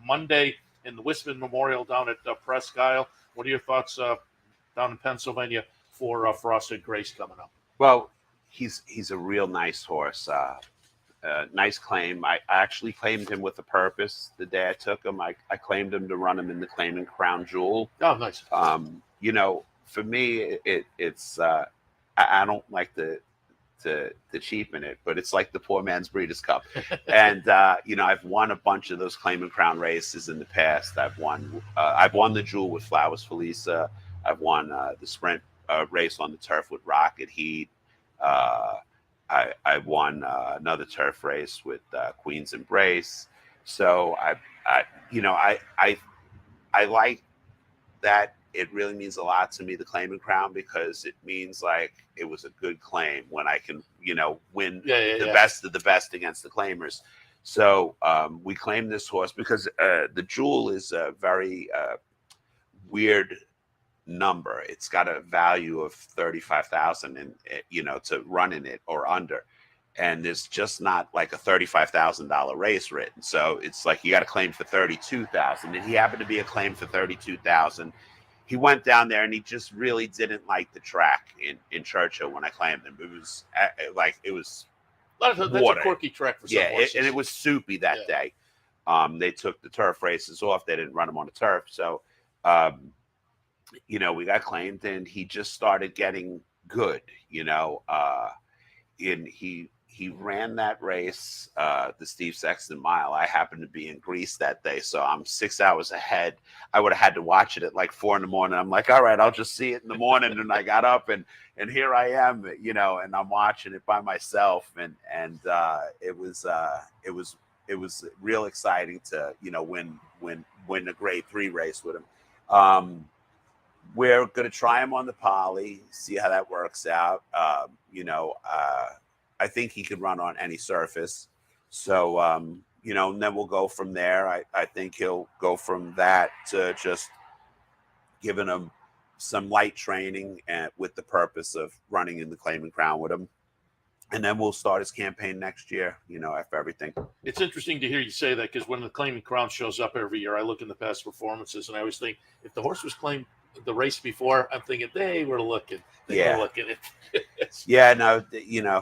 Monday in the Wisman Memorial down at Presque Isle. What are your thoughts down in Pennsylvania for Frosted Grace coming up? Well, he's a real nice horse. Nice claim. I actually claimed him with a purpose. The day I took him, I claimed him to run him in the claiming Crown Jewel. Oh, nice. for me, it's I don't like to cheapen it, but it's like the poor man's Breeders' Cup. And I've won a bunch of those Claim and Crown races in the past. I've won the Jewel with Flowers Felisa. I've won the sprint race on the turf with Rocket Heat. I won another turf race with Queen's Embrace. So I like that. It really means a lot to me, the Claim and Crown, because it means like it was a good claim when I can, win the best of the best against the claimers. So we claimed this horse because the Jewel is a very weird number. It's got a value of 35,000 and to run in it or under. And there's just not like a $35,000 race written. So it's like you got to claim for 32,000. And he happened to be a claim for 32,000. He went down there and he just really didn't like the track in Churchill when I claimed him. It was that's a quirky track for some horses. And it was soupy that day. They took the turf races off. They didn't run them on the turf. So, we got claimed and he just started getting good, and he ran that race, the Steve Sexton Mile. I happened to be in Greece that day, so I'm 6 hours ahead. I would have had to watch it at like 4 a.m. I'm like, all right, I'll just see it in the morning. And I got up and here I am, and I'm watching it by myself. And it was real exciting to win a grade 3 race with him. We're going to try him on the Poly, see how that works out. I think he could run on any surface. So, and then we'll go from there. I think he'll go from that to just giving him some light training and with the purpose of running in the Claim and Crown with him. And then we'll start his campaign next year, after everything. It's interesting to hear you say that because when the Claim and Crown shows up every year, I look in the past performances and I always think if the horse was claimed the race before, I'm thinking they were looking. Were looking at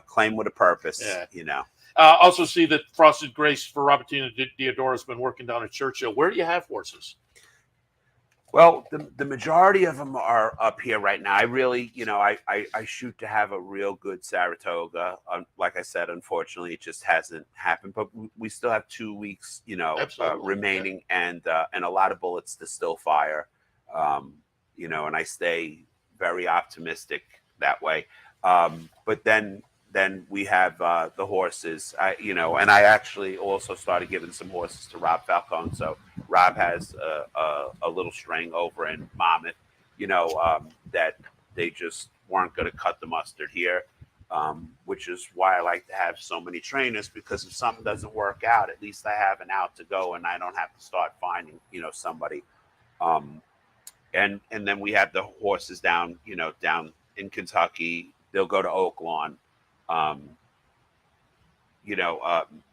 claim with a purpose. Also see that Frosted Grace for Robertina Diodoro has been working down at Churchill. Where do you have horses? Well, the majority of them are up here right now. I really, I shoot to have a real good Saratoga. Like I said, unfortunately, it just hasn't happened. But we still have 2 weeks, remaining, and a lot of bullets to still fire. And I stay very optimistic that way. But then we have the horses, and I actually also started giving some horses to Rob Falcone. So Rob has a little string over in Monmouth, that they just weren't going to cut the mustard here, which is why I like to have so many trainers, because if something doesn't work out, at least I have an out to go and I don't have to start finding, somebody. And then we have the horses down in Kentucky. They'll go to Oaklawn.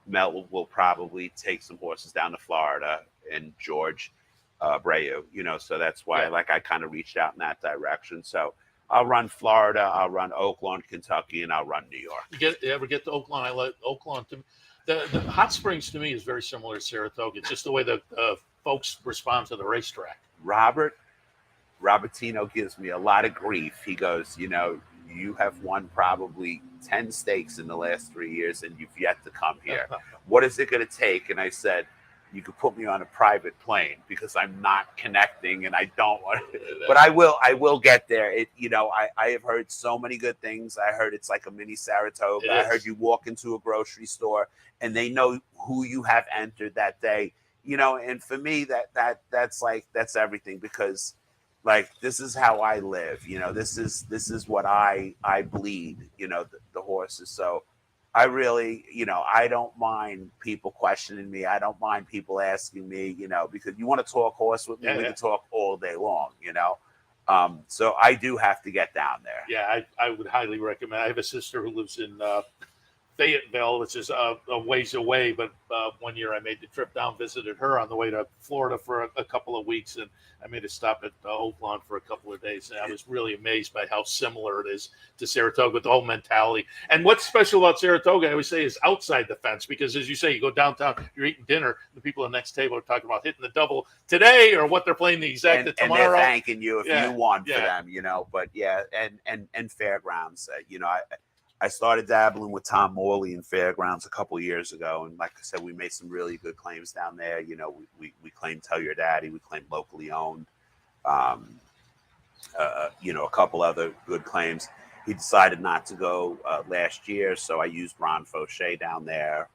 Mel will probably take some horses down to Florida, and George Breu, so that's why I kind of reached out in that direction. So I'll run Florida, I'll run Oaklawn, Kentucky, and I'll run New York. You ever get to Oaklawn? I like Oaklawn. The Hot Springs to me is very similar to Saratoga. It's just the way the folks respond to the racetrack. Robertino gives me a lot of grief. He goes, you have won probably 10 stakes in the last 3 years and you've yet to come here. What is it going to take? And I said, you could put me on a private plane because I'm not connecting and I don't want to, but I will get there. I have heard so many good things. I heard it's like a mini Saratoga. I heard you walk into a grocery store and they know who you have entered that day, and for me that's everything, because this is how I live, this is what I bleed, the horses. So I really, I don't mind people questioning me. I don't mind people asking me, because you want to talk horse with me, we can talk all day long, so I do have to get down there. Yeah, I would highly recommend. I have a sister who lives in Fayetteville, which is a ways away. But 1 year I made the trip down, visited her on the way to Florida for a couple of weeks, and I made a stop at Oaklawn for a couple of days. And I was really amazed by how similar it is to Saratoga with the whole mentality. And what's special about Saratoga, I always say, is outside the fence, because as you say, you go downtown, you're eating dinner, the people at the next table are talking about hitting the double today or what they're playing the exacta tomorrow. And they're thanking you if you won for them, But and fairgrounds, I started dabbling with Tom Morley in fairgrounds a couple of years ago, and like I said, we made some really good claims down there. We claimed Tell Your Daddy, we claimed Locally Owned, a couple other good claims. He decided not to go last year, so I used Ron Fauché down there.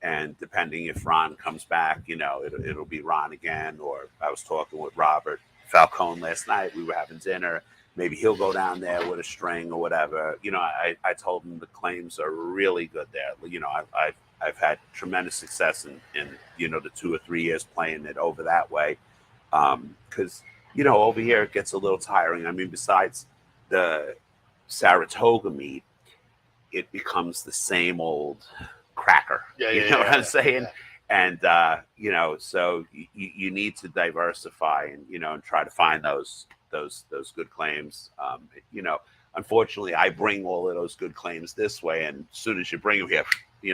And depending if Ron comes back, it'll be Ron again. Or I was talking with Robert Falcone last night. We were having dinner. Maybe he'll go down there with a string or whatever. I told him the claims are really good there. I've had tremendous success in the 2 or 3 years playing it over that way. Because, over here it gets a little tiring. I mean, besides the Saratoga meet, it becomes the same old cracker. You know what I'm saying? Yeah. And, so you need to diversify and try to find those good claims. Unfortunately, I bring all of those good claims this way, and as soon as you bring them here,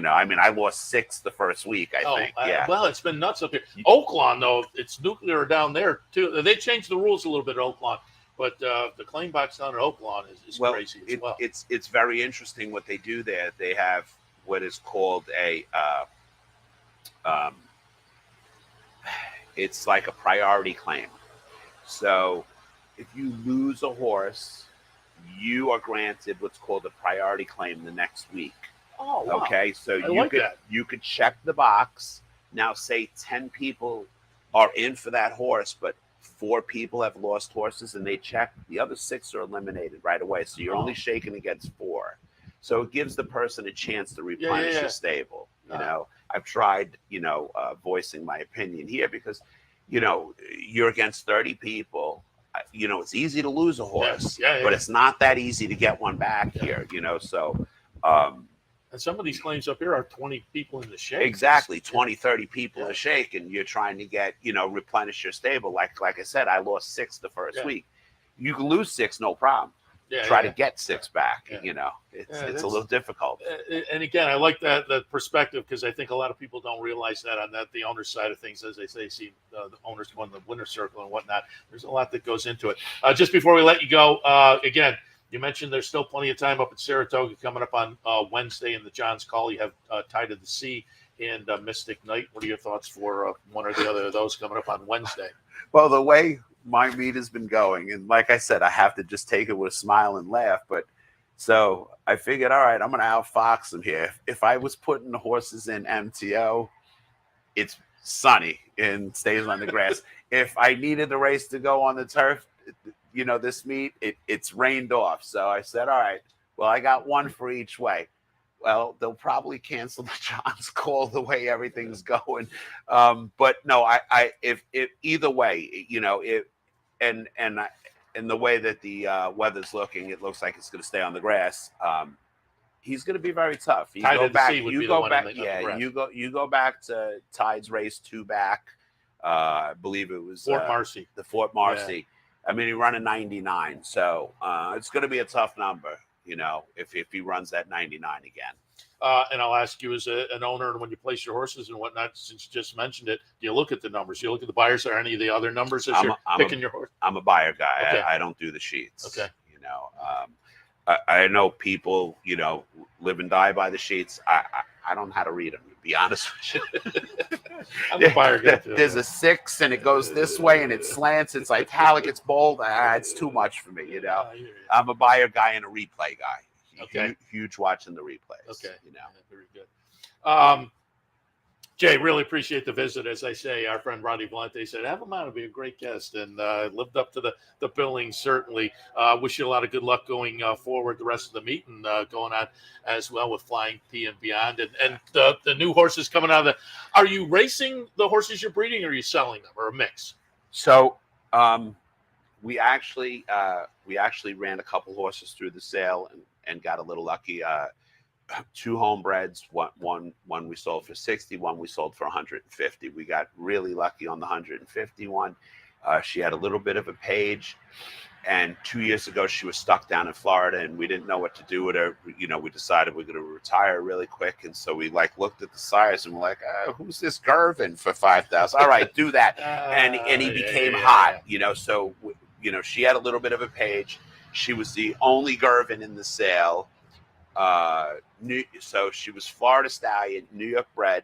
I lost 6 the first week. I think. Well, it's been nuts up here. Oaklawn, though, it's nuclear down there too. They changed the rules a little bit at Oaklawn, but the claim box down at Oaklawn is crazy as well. It's very interesting what they do there. They have what is called it's like a priority claim. So if you lose a horse, you are granted what's called a priority claim the next week. Oh, wow. Okay, so you could check the box. Now, say 10 people are in for that horse, but 4 people have lost horses, and they check. The other 6 are eliminated right away. So you're only shaking against 4. So it gives the person a chance to replenish the stable. I've tried, voicing my opinion here because, you're against 30 people. It's easy to lose a horse, but it's not that easy to get one back here, so. And some of these claims up here are 20 people in the shake. Exactly, 20, 30 people in the shake, and you're trying to get, replenish your stable. Like I said, I lost 6 the first week. You can lose 6, no problem. Try to get 6 back. It's a little difficult. And again, I like that perspective, because I think a lot of people don't realize that on the owner's side of things. As they say, see the owners go in the winner's circle and whatnot. There's a lot that goes into it. Just before we let you go, again, you mentioned there's still plenty of time up at Saratoga coming up on Wednesday in the John's Call. You have Tide of the Sea and Mystic Night. What are your thoughts for one or the other of those coming up on Wednesday? Well, the way my meet has been going, and like I said, I have to just take it with a smile and laugh. But so I figured, all right, I'm going to outfox them here. If I was putting the horses in MTO, it's sunny and stays on the grass. If I needed the race to go on the turf, this meet, it's rained off. So I said, all right, well, I got one for each way. Well, they'll probably cancel the John's Call the way everything's going. But no, if either way, and the way that the weather's looking, it looks like it's going to stay on the grass. He's going to be very tough. You go back to Tide's race 2 back. I believe it was Fort Marcy. The Fort Marcy. Yeah. I mean, he ran a 99, so it's going to be a tough number. If he runs that 99 again. And I'll ask you as an owner, and when you place your horses and whatnot, since you just mentioned it, do you look at the numbers? Do you look at the buyers or any of the other numbers as you're picking your horse? I'm a buyer guy. Okay. I don't do the sheets. Okay. I know people, live and die by the sheets. I don't know how to read them, to be honest with you. I'm a buyer guy too. There's a 6 and it goes this way and it slants, it's italic, it's bold. It's too much for me, I'm a buyer guy and a replay guy. Okay. Huge watching the replays. Okay. Very good. Jay, really appreciate the visit. As I say, our friend Rodney Valente said, have him out. It'll be a great guest, and lived up to the billing, certainly. Wish you a lot of good luck going forward the rest of the meeting going on as well with Flying P and Beyond. And the new horses coming out of are you racing the horses you're breeding, or are you selling them, or a mix? So we actually ran a couple horses through the sale and got a little lucky. 2 homebreds. One we sold for 60, one we sold for 150. We got really lucky on the 150 one. She had a little bit of a page, and 2 years ago she was stuck down in Florida, and we didn't know what to do with her. You know, we decided we're going to retire really quick, and so we like looked at the sires and we're like, who's this Gervin for 5,000? All right, do that. And he became hot, you know. So you know, she had a little bit of a page. She was the only Gervin in the sale. So she was Florida stallion, New York bred,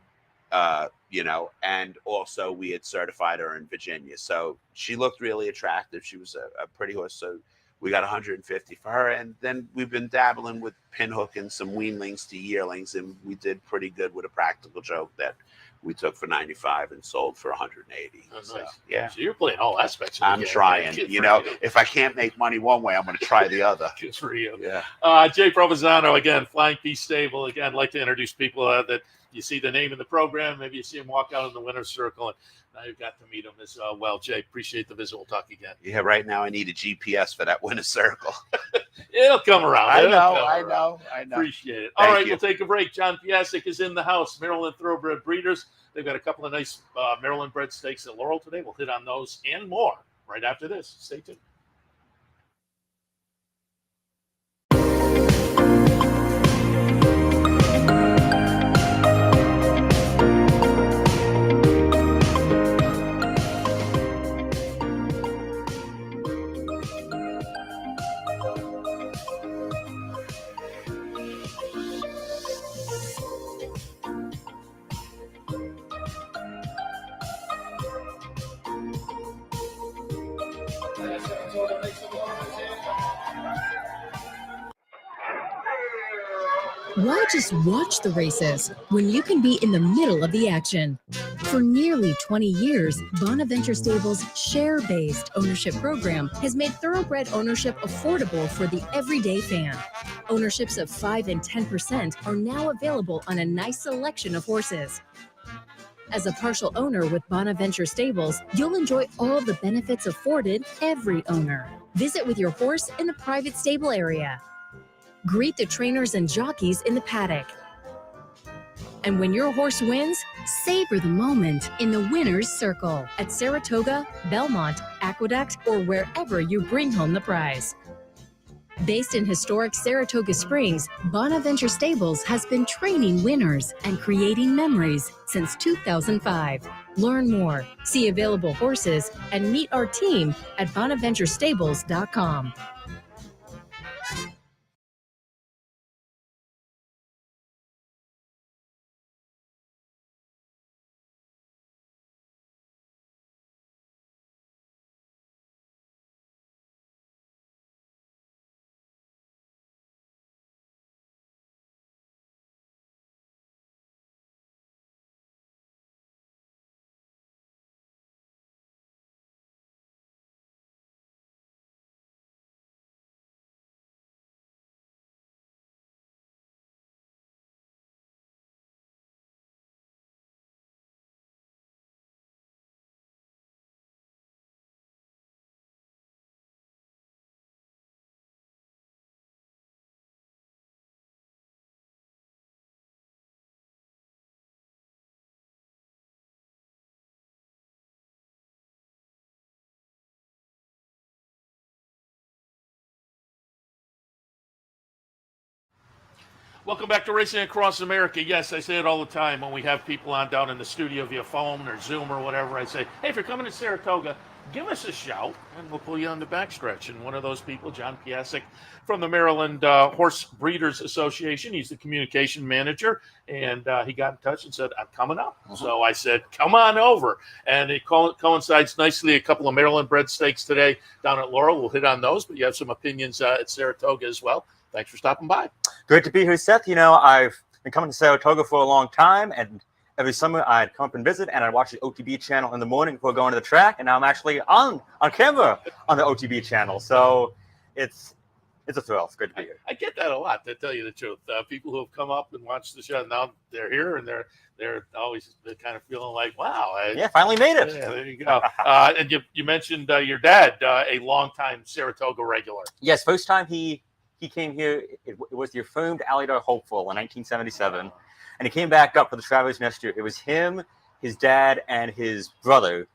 you know, and also we had certified her in Virginia. So she looked really attractive. She was a pretty horse. So we got 150 for her. And then we've been dabbling with pinhook and some weanlings to yearlings. And we did pretty good with a practical joke that we took for 95 and sold for 180. Oh, nice. So, yeah. So you're playing all aspects of the I'm game. trying. Good You for know, if I can't make money one way, I'm going to try the other. Good for you. Yeah. Jay Provenzano, again, Flying P Stable. Again, I'd like to introduce people that you see the name in the program. Maybe you see him walk out in the winner's circle, and now you've got to meet him as well. Jay, appreciate the visit. We'll talk again. Yeah, right now I need a GPS for that winner's circle. It'll come around. I know. Appreciate it. Thank All right, you. we'll take a break. John Piassek is in the house. Maryland Thoroughbred Breeders. They've got a couple of nice Maryland bred stakes at Laurel today. We'll hit on those and more right after this. Stay tuned. Why just watch the races when you can be in the middle of the action? For nearly 20 years, Bonaventure Stables' share-based ownership program has made thoroughbred ownership affordable for the everyday fan. Ownerships of 5 and 10% are now available on a nice selection of horses. As a partial owner with Bonaventure Stables, you'll enjoy all the benefits afforded every owner. Visit with your horse in the private stable area. Greet the trainers and jockeys in the paddock. And when your horse wins, savor the moment in the winner's circle at Saratoga, Belmont, Aqueduct, or wherever you bring home the prize. Based in historic Saratoga Springs, Bonaventure Stables has been training winners and creating memories since 2005. Learn more, see available horses, and meet our team at bonaventurestables.com. Welcome back to Racing Across America. Yes, I say it all the time when we have people on down in the studio via phone or Zoom or whatever. I say, hey, if you're coming to Saratoga, give us a shout, and we'll pull you on the backstretch. And one of those people, John Piassek from the Maryland Horse Breeders Association, he's the communication manager, and he got in touch and said, I'm coming up. So I said, come on over. And it coincides nicely, a couple of Maryland bred stakes today down at Laurel. We'll hit on those, but you have some opinions at Saratoga as well. Thanks for stopping by. Great to be here, Seth. You know, I've been coming to Saratoga for a long time, and every summer I'd come up and visit, and I'd watch the OTB channel in the morning before going to the track, and now I'm actually on camera on the OTB channel. So it's a thrill. It's great to be here. I get that a lot, to tell you the truth. People who have come up and watched the show, now they're here, and they're always kind of feeling like, wow. Yeah, finally made it. Yeah, there you go. And you mentioned your dad, a longtime Saratoga regular. Yes, first time he he came here. It was the affirmed Alligator hopeful in 1977, and he came back up for the Travelers next year. It was him, his dad, and his brother,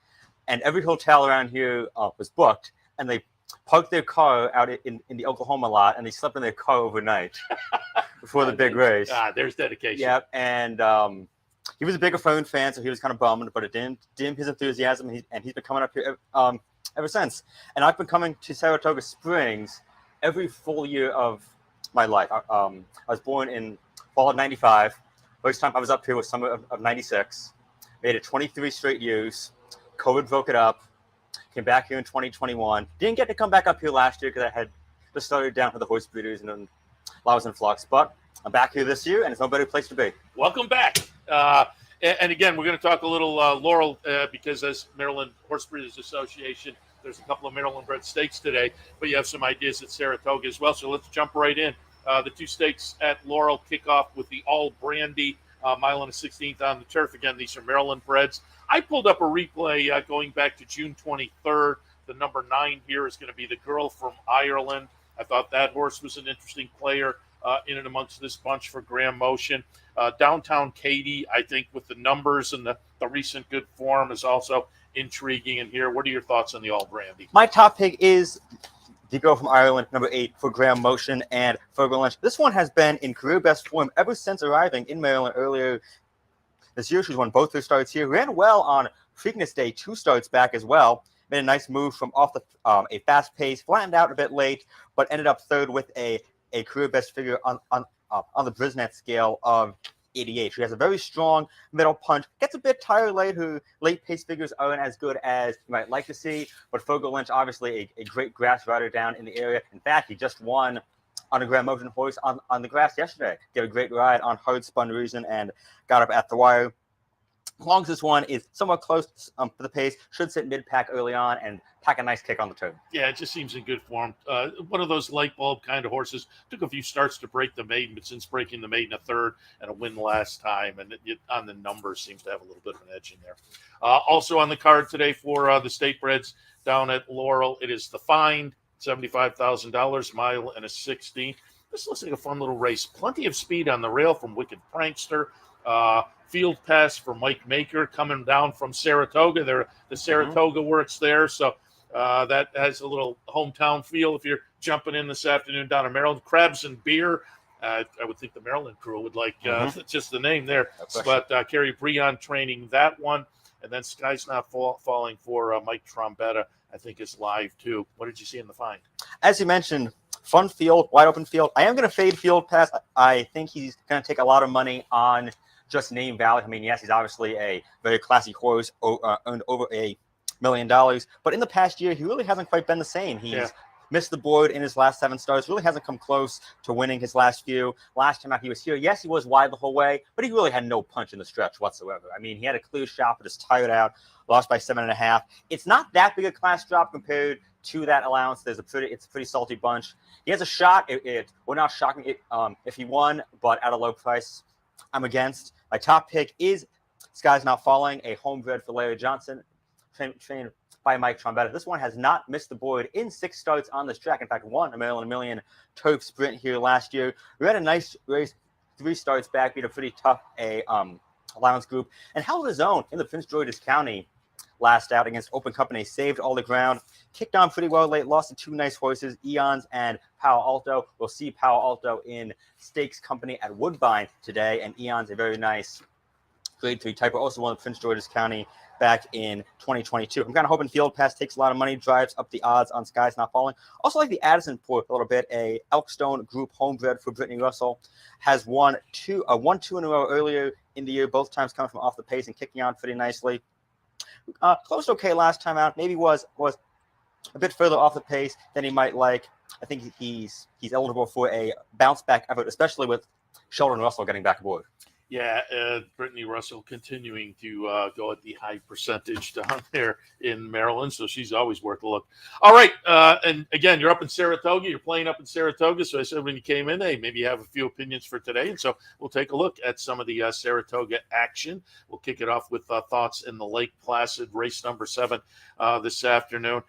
and every hotel around here was booked, and they parked their car out in the Oklahoma lot, and they slept in their car overnight before the big race. There's dedication. Yep, and he was a big Affirmed fan, so he was kind of bummed, but it didn't dim his enthusiasm, and he's been coming up here ever since. And I've been coming to Saratoga Springs every full year of my life. I was born in fall of 95. First time I was up here was summer of 96. Made it 23 straight years. COVID broke it up. Came back here in 2021. Didn't get to come back up here last year because I had just started down for the horse breeders and then I was in flux. But I'm back here this year, and it's no better place to be. Welcome back. And again, we're going to talk a little Laurel because as Maryland Horse Breeders Association, there's a couple of Maryland bred stakes today, but you have some ideas at Saratoga as well. So let's jump right in. The two stakes at Laurel kick off with the All Brandy mile and a 16th on the turf. Again, these are Maryland breds. I pulled up a replay going back to June 23rd. The number 9 here is going to be the Girl from Ireland. I thought that horse was an interesting player in and amongst this bunch for Graham Motion. Downtown Katy, I think, with the numbers and the recent good form is also intriguing in here. What are your thoughts on the All Brandy? My top pick is the Girl from Ireland, number 8 for Graham Motion and Fergal Lynch. This one has been in career best form ever since arriving in Maryland earlier this year. She's won both her starts here. Ran well on Preakness Day, 2 starts back as well. Made a nice move from off the a fast pace, flattened out a bit late, but ended up third with a career best figure on the Brisnet scale of 88. She has a very strong middle punch. Gets a bit tired late. Her late pace figures aren't as good as you might like to see. But Fergal Lynch, obviously a great grass rider down in the area. In fact, he just won on a Graham Motion horse on the grass yesterday. Did a great ride on hard spun reason and got up at the wire. As long as this one is somewhat close for the pace, should sit mid-pack early on and pack a nice kick on the turn. Yeah, it just seems in good form. One of those light bulb kind of horses. Took a few starts to break the maiden, but since breaking the maiden a third and a win last time, and it on the numbers seems to have a little bit of an edge in there. Also on the card today for the State Breds down at Laurel, it is the Find, $75,000, mile and a 16. This looks like a fun little race. Plenty of speed on the rail from Wicked Prankster. Field pass for Mike Maker coming down from Saratoga. The Saratoga works there, so that has a little hometown feel if you're jumping in this afternoon down in Maryland. Crabs and Beer. I would think the Maryland crew would like just the name there. But Kerry Breon training that one. And then Sky's Not Falling for Mike Trombetta, I think, is live too. What did you see in the Find? As you mentioned, fun field, wide open field. I am going to fade Field Pass. I think he's going to take a lot of money on just name value. I mean, yes, he's obviously a very classy horse, earned over $1 million. But in the past year, he really hasn't quite been the same. He's missed the board in his last 7 starts. Really hasn't come close to winning his last few. Last time out he was here, yes, he was wide the whole way, but he really had no punch in the stretch whatsoever. I mean, he had a clear shot, but is tired out, lost by 7.5. It's not that big a class drop compared to that allowance. It's a pretty salty bunch. He has a shot. It would not shock me if he won, but at a low price, I'm against. My top pick is Sky's Not Falling, a homebred for Larry Johnson, trained by Mike Trombetta. This one has not missed the board in 6 starts on this track. In fact, won a Maryland Million turf sprint here last year. We had a nice race, 3 starts back, beat a pretty tough allowance group, and held his own in the Prince George's County last out against Open Company. Saved all the ground, kicked on pretty well late, lost to 2 nice horses, Eons and Palo Alto. We'll see Palo Alto in Stakes Company at Woodbine today, and Eons a very nice grade 3 typer, also won Prince George's County back in 2022. I'm kind of hoping Field Pass takes a lot of money, drives up the odds on Sky's Not Falling. Also like the Addison Port a little bit, a Elkstone Group homebred for Brittany Russell, has won 2 in a row earlier in the year, both times coming from off the pace and kicking on pretty nicely. Closed okay last time out, maybe was a bit further off the pace than he might like. I think he's eligible for a bounce back effort, especially with Sheldon Russell getting back aboard. Yeah, Brittany Russell continuing to go at the high percentage down there in Maryland, so she's always worth a look. All right, and again, you're up in Saratoga. You're playing up in Saratoga, so I said when you came in, hey, maybe you have a few opinions for today, and so we'll take a look at some of the Saratoga action. We'll kick it off with thoughts in the Lake Placid race number 7 this afternoon.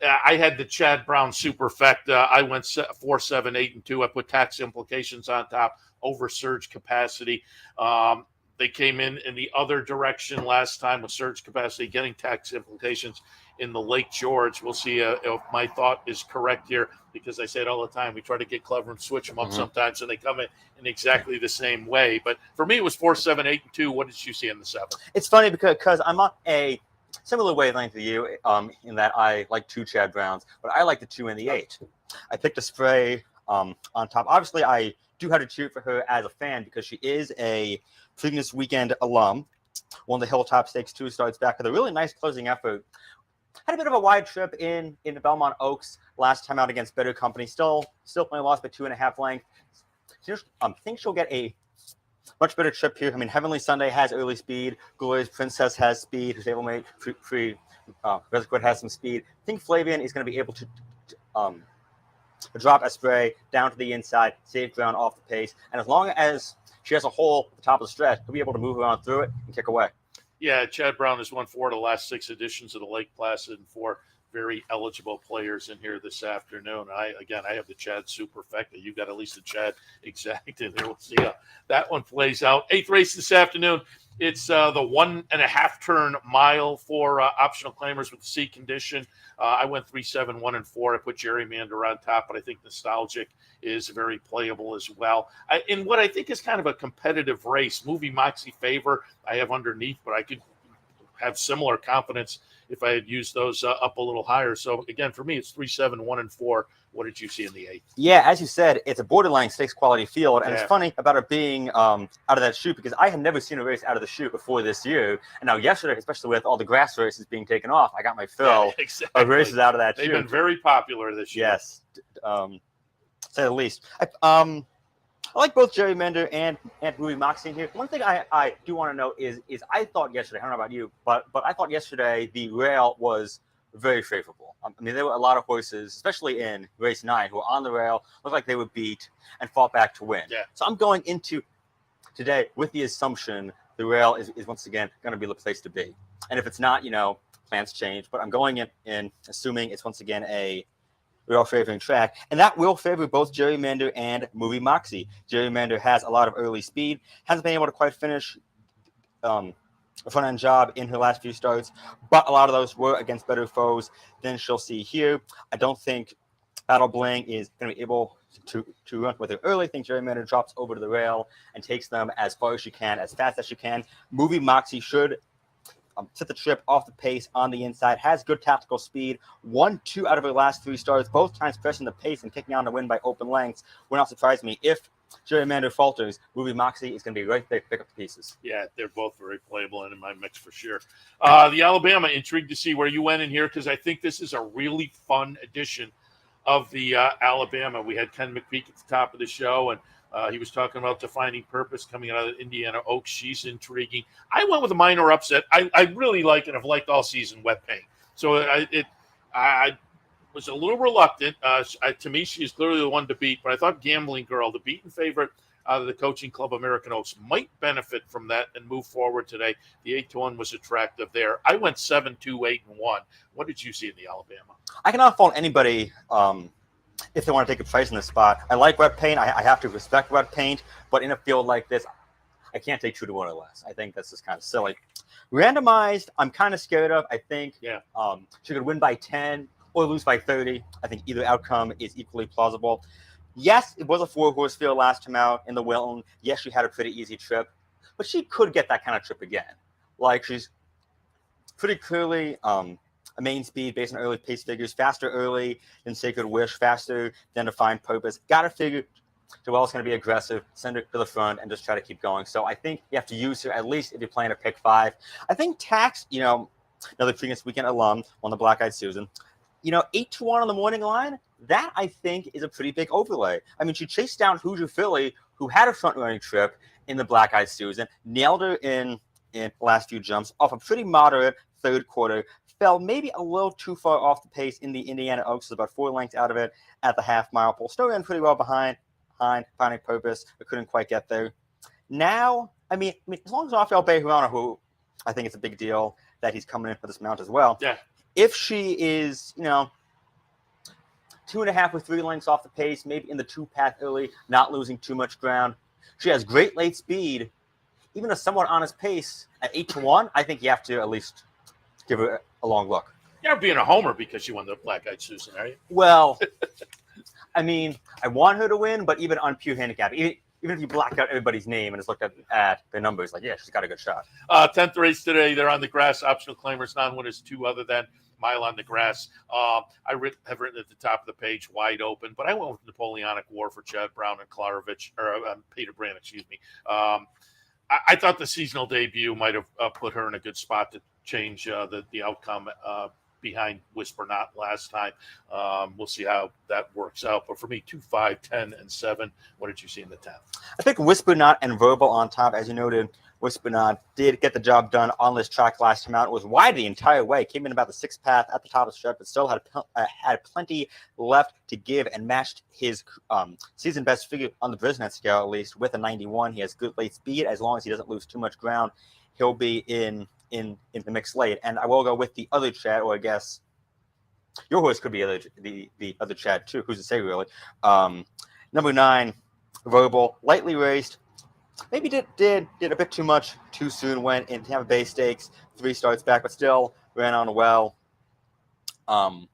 I had the Chad Brown Superfecta. I went 4, 7, 8, and 2. I put tax implications on top over surge capacity. They came in the other direction last time with surge capacity, getting tax implications in the Lake George. We'll see if my thought is correct here, because I say it all the time. We try to get clever and switch them up sometimes, and they come in exactly the same way. But for me, it was 4, 7, 8, and 2. What did you see in the 7? It's funny because I'm on a similar wavelength to you in that I like 2 Chad Browns, but I like the 2 and the 8. I picked a spray on top. Obviously, I do have to cheer for her as a fan because she is a Preakness Weekend alum. Won the Hilltop Stakes 2 starts back with a really nice closing effort. Had a bit of a wide trip in the Belmont Oaks last time out against Better Company. Still only lost by 2.5 lengths. I think she'll get a much better trip here. I mean, Heavenly Sunday has early speed. Glorious Princess has speed. Her stablemate Reservoir has some speed. I think Flavian is going to be able to drop a spray down to the inside, save ground off the pace. And as long as she has a hole at the top of the stretch, he'll be able to move around through it and kick away. Yeah, Chad Brown has won 4 of the last 6 editions of the Lake Placid, and 4 very eligible players in here this afternoon. I have the Chad Superfecta. You got at least the Chad Exact in there. We'll see how that one plays out. 8th race this afternoon. It's the 1.5 turn mile for optional claimers with the C condition. I went 3, 7, 1, and 4. I put Gerrymander on top, but I think Nostalgic is very playable as well. In what I think is kind of a competitive race, Movie Moxie Favor I have underneath, but I could have similar confidence if I had used those up a little higher. So again, for me, it's 3, 7, 1, and 4. What did you see in the 8th? Yeah, as you said, it's a borderline stakes quality field, and it's funny about it being out of that chute because I had never seen a race out of the chute before this year, and now yesterday, especially with all the grass races being taken off, I got my fill of races out of that chute. They've been very popular this year. Yes, say the least. I like both Gerrymander and Movie Moxie in here. One thing I do want to note is I thought yesterday, I don't know about you, but I thought yesterday the rail was very favorable. I mean, there were a lot of horses, especially in race 9, who were on the rail, looked like they would beat and fought back to win. Yeah. So I'm going into today with the assumption the rail is once again going to be the place to be. And if it's not, plans change. But I'm going in assuming it's once again a rail favoring track, and that will favor both Gerrymander and Movie Moxie. Gerrymander has a lot of early speed, hasn't been able to quite finish a front-end job in her last few starts, but a lot of those were against better foes than she'll see here. I don't think Battle Bling is going to be able to run with her early. I think Gerrymander drops over to the rail and takes them as far as she can, as fast as she can. Movie Moxie should set the trip off the pace on the inside, has good tactical speed, 1, 2 out of her last 3 starts, both times pressing the pace and kicking on to win by open lengths. Would not surprise me if Gerrymander falters. Movie Moxie is going to be right there to pick up the pieces. Yeah, they're both very playable and in my mix for sure. The Alabama, intrigued to see where you went in here because I think this is a really fun edition of the Alabama. We had Ken McPeek at the top of the show, and he was talking about defining purpose coming out of Indiana Oaks. She's intriguing. I went with a minor upset. I really like and have liked all season Wet Paint. So I was a little reluctant. To me, she is clearly the one to beat, but I thought Gambling Girl, the beaten favorite out of the Coaching Club American Oaks, might benefit from that and move forward today. The 8-1 was attractive there. I went 7, 2, 8, and 1. What did you see in the Alabama? I cannot fault anybody if they want to take a price in this spot. I like Wet Paint. I have to respect Wet Paint, but in a field like this, I can't take 2 to 1 or less. I think that's just kind of silly. Randomized, I'm kind of scared of. I think she could win by 10 or lose by 30. I think either outcome is equally plausible. Yes, it was a 4-horse field last time out in the Wilton. Yes, she had a pretty easy trip, but she could get that kind of trip again. Like, she's pretty clearly a main speed based on early pace figures, faster early than Sacred Wish, faster than Defined Purpose. Got to figure Joelle's going to be aggressive, send her to the front, and just try to keep going. So I think you have to use her, at least if you're playing a pick 5. I think Tax, another Preakness Weekend alum on the Black Eyed Susan, 8-1 on the morning line, that I think is a pretty big overlay. I mean, she chased down Hoosier Philly, who had a front-running trip in the Black Eyed Susan, nailed her in the last few jumps off a pretty moderate third quarter, fell maybe a little too far off the pace in the Indiana Oaks, about 4 lengths out of it at the half-mile pole. Still ran pretty well behind Finding Purpose, but couldn't quite get there. Now, I mean, as long as Rafael Bejarano, who I think it's a big deal that he's coming in for this mount as well. Yeah. If she is, 2.5 or 3 lengths off the pace, maybe in the 2-path early, not losing too much ground. She has great late speed, even a somewhat honest pace at 8-1. I think you have to at least give her a long look. You're being a homer because you won the Black-Eyed Susan, are you? Well, I mean, I want her to win, but even on pure handicap, even if you black out everybody's name and just looked at the numbers, like, yeah, she's got a good shot. 10th race today. They're on the grass. Optional claimers, non-winners, 2 other than Mile on the Grass. I have written at the top of the page, Wide Open, but I went with Napoleonic War for Chad Brown and Klarovich, or Peter Brand, excuse me. I thought the seasonal debut might have put her in a good spot to change the outcome behind Whisper Not last time. We'll see how that works out. But for me, 2, 5, 10, and 7. What did you see in the 10th? I think Whisper Not and Verbal on top, as you noted. Whisper Not did get the job done on this track last time out. It was wide the entire way. Came in about the 6th path at the top of the stretch, but still had plenty left to give and matched his season best figure on the Brisnet scale, at least, with a 91. He has good late speed. As long as he doesn't lose too much ground, he'll be in the mix late. And I will go with the other Chad, or I guess your horse could be the other Chad too. Who's to say, really? Number 9, Verbal, lightly raced. Maybe did a bit too much too soon. Went in Tampa Bay Stakes, 3 starts back, but still ran on well. Got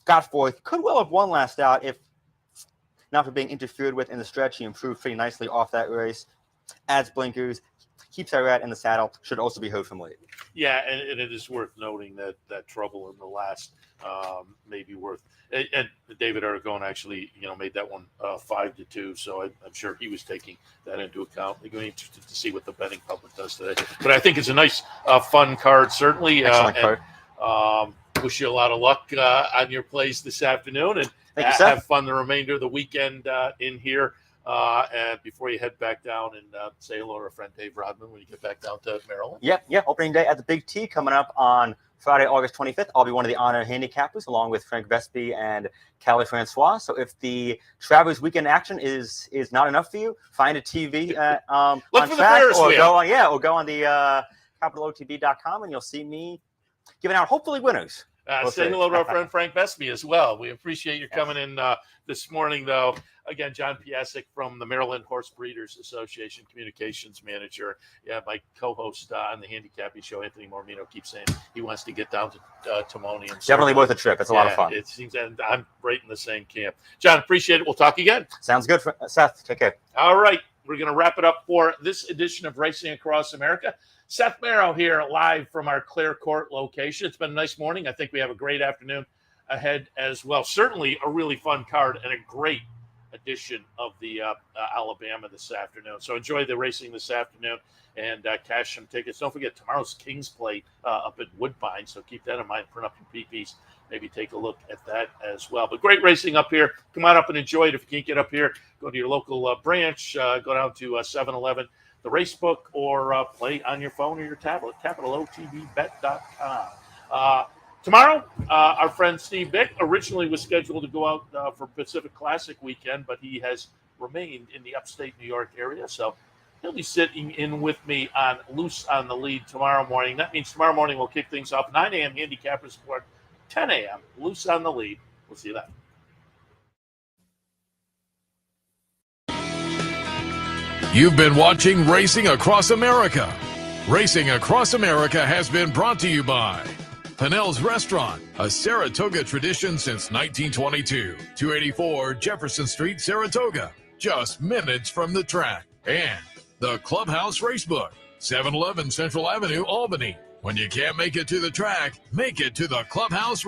4th. Could well have won last out if not for being interfered with in the stretch. He improved pretty nicely off that race. Adds blinkers. Keeps Irad in the saddle. Should also be heard from late. Yeah, and it is worth noting that trouble in the last may be worth. And David Aragone actually, made that one 5-2. So I'm sure he was taking that into account. We're going to be interested to see what the betting public does today. But I think it's a nice, fun card, certainly. Excellent card. Wish you a lot of luck on your plays this afternoon, and have fun the remainder of the weekend in here. And before you head back down and say hello to our friend Dave Rodman when you get back down to Maryland. Yeah. Opening day at the Big T coming up on Friday, August 25th. I'll be one of the honor handicappers along with Frank Vespi and Callie Francois. So if the Travers weekend action is not enough for you, find a TV on track, or go on the capitalotb.com, and you'll see me giving out hopefully winners. Say hello to our friend Frank Vespi as well. We appreciate you coming in this morning, though. Again, John Piassek from the Maryland Horse Breeders Association, Communications Manager. Yeah, my co-host on the Handicapping Show, Anthony Mormino, keeps saying he wants to get down to Timonium. Definitely worth a trip. It's a lot of fun. It seems, and I'm right in the same camp. John, appreciate it. We'll talk again. Sounds good, Seth. Take care. All right. We're going to wrap it up for this edition of Racing Across America. Seth Merrow here live from our Clare Court location. It's been a nice morning. I think we have a great afternoon ahead as well. Certainly a really fun card and a great edition of the Alabama this afternoon. So enjoy the racing this afternoon and cash some tickets. Don't forget tomorrow's Kings Plate up at Woodbine. So keep that in mind. Print up your PPs. Maybe take a look at that as well. But great racing up here. Come on up and enjoy it. If you can't get up here, go to your local branch. Go down to 7-Eleven, the Racebook, or play on your phone or your tablet. CapitalOTBBet.com. Tomorrow, our friend Steve Bick originally was scheduled to go out for Pacific Classic weekend, but he has remained in the upstate New York area. So he'll be sitting in with me on Loose on the Lead tomorrow morning. That means tomorrow morning we'll kick things off 9 a.m. Handicapper Sport, 10 a.m. Loose on the Lead. We'll see you then. You've been watching Racing Across America. Racing Across America has been brought to you by Pinnell's Restaurant, a Saratoga tradition since 1922. 284 Jefferson Street, Saratoga, just minutes from the track. And the Clubhouse Racebook, 711 Central Avenue, Albany. When you can't make it to the track, make it to the Clubhouse Race.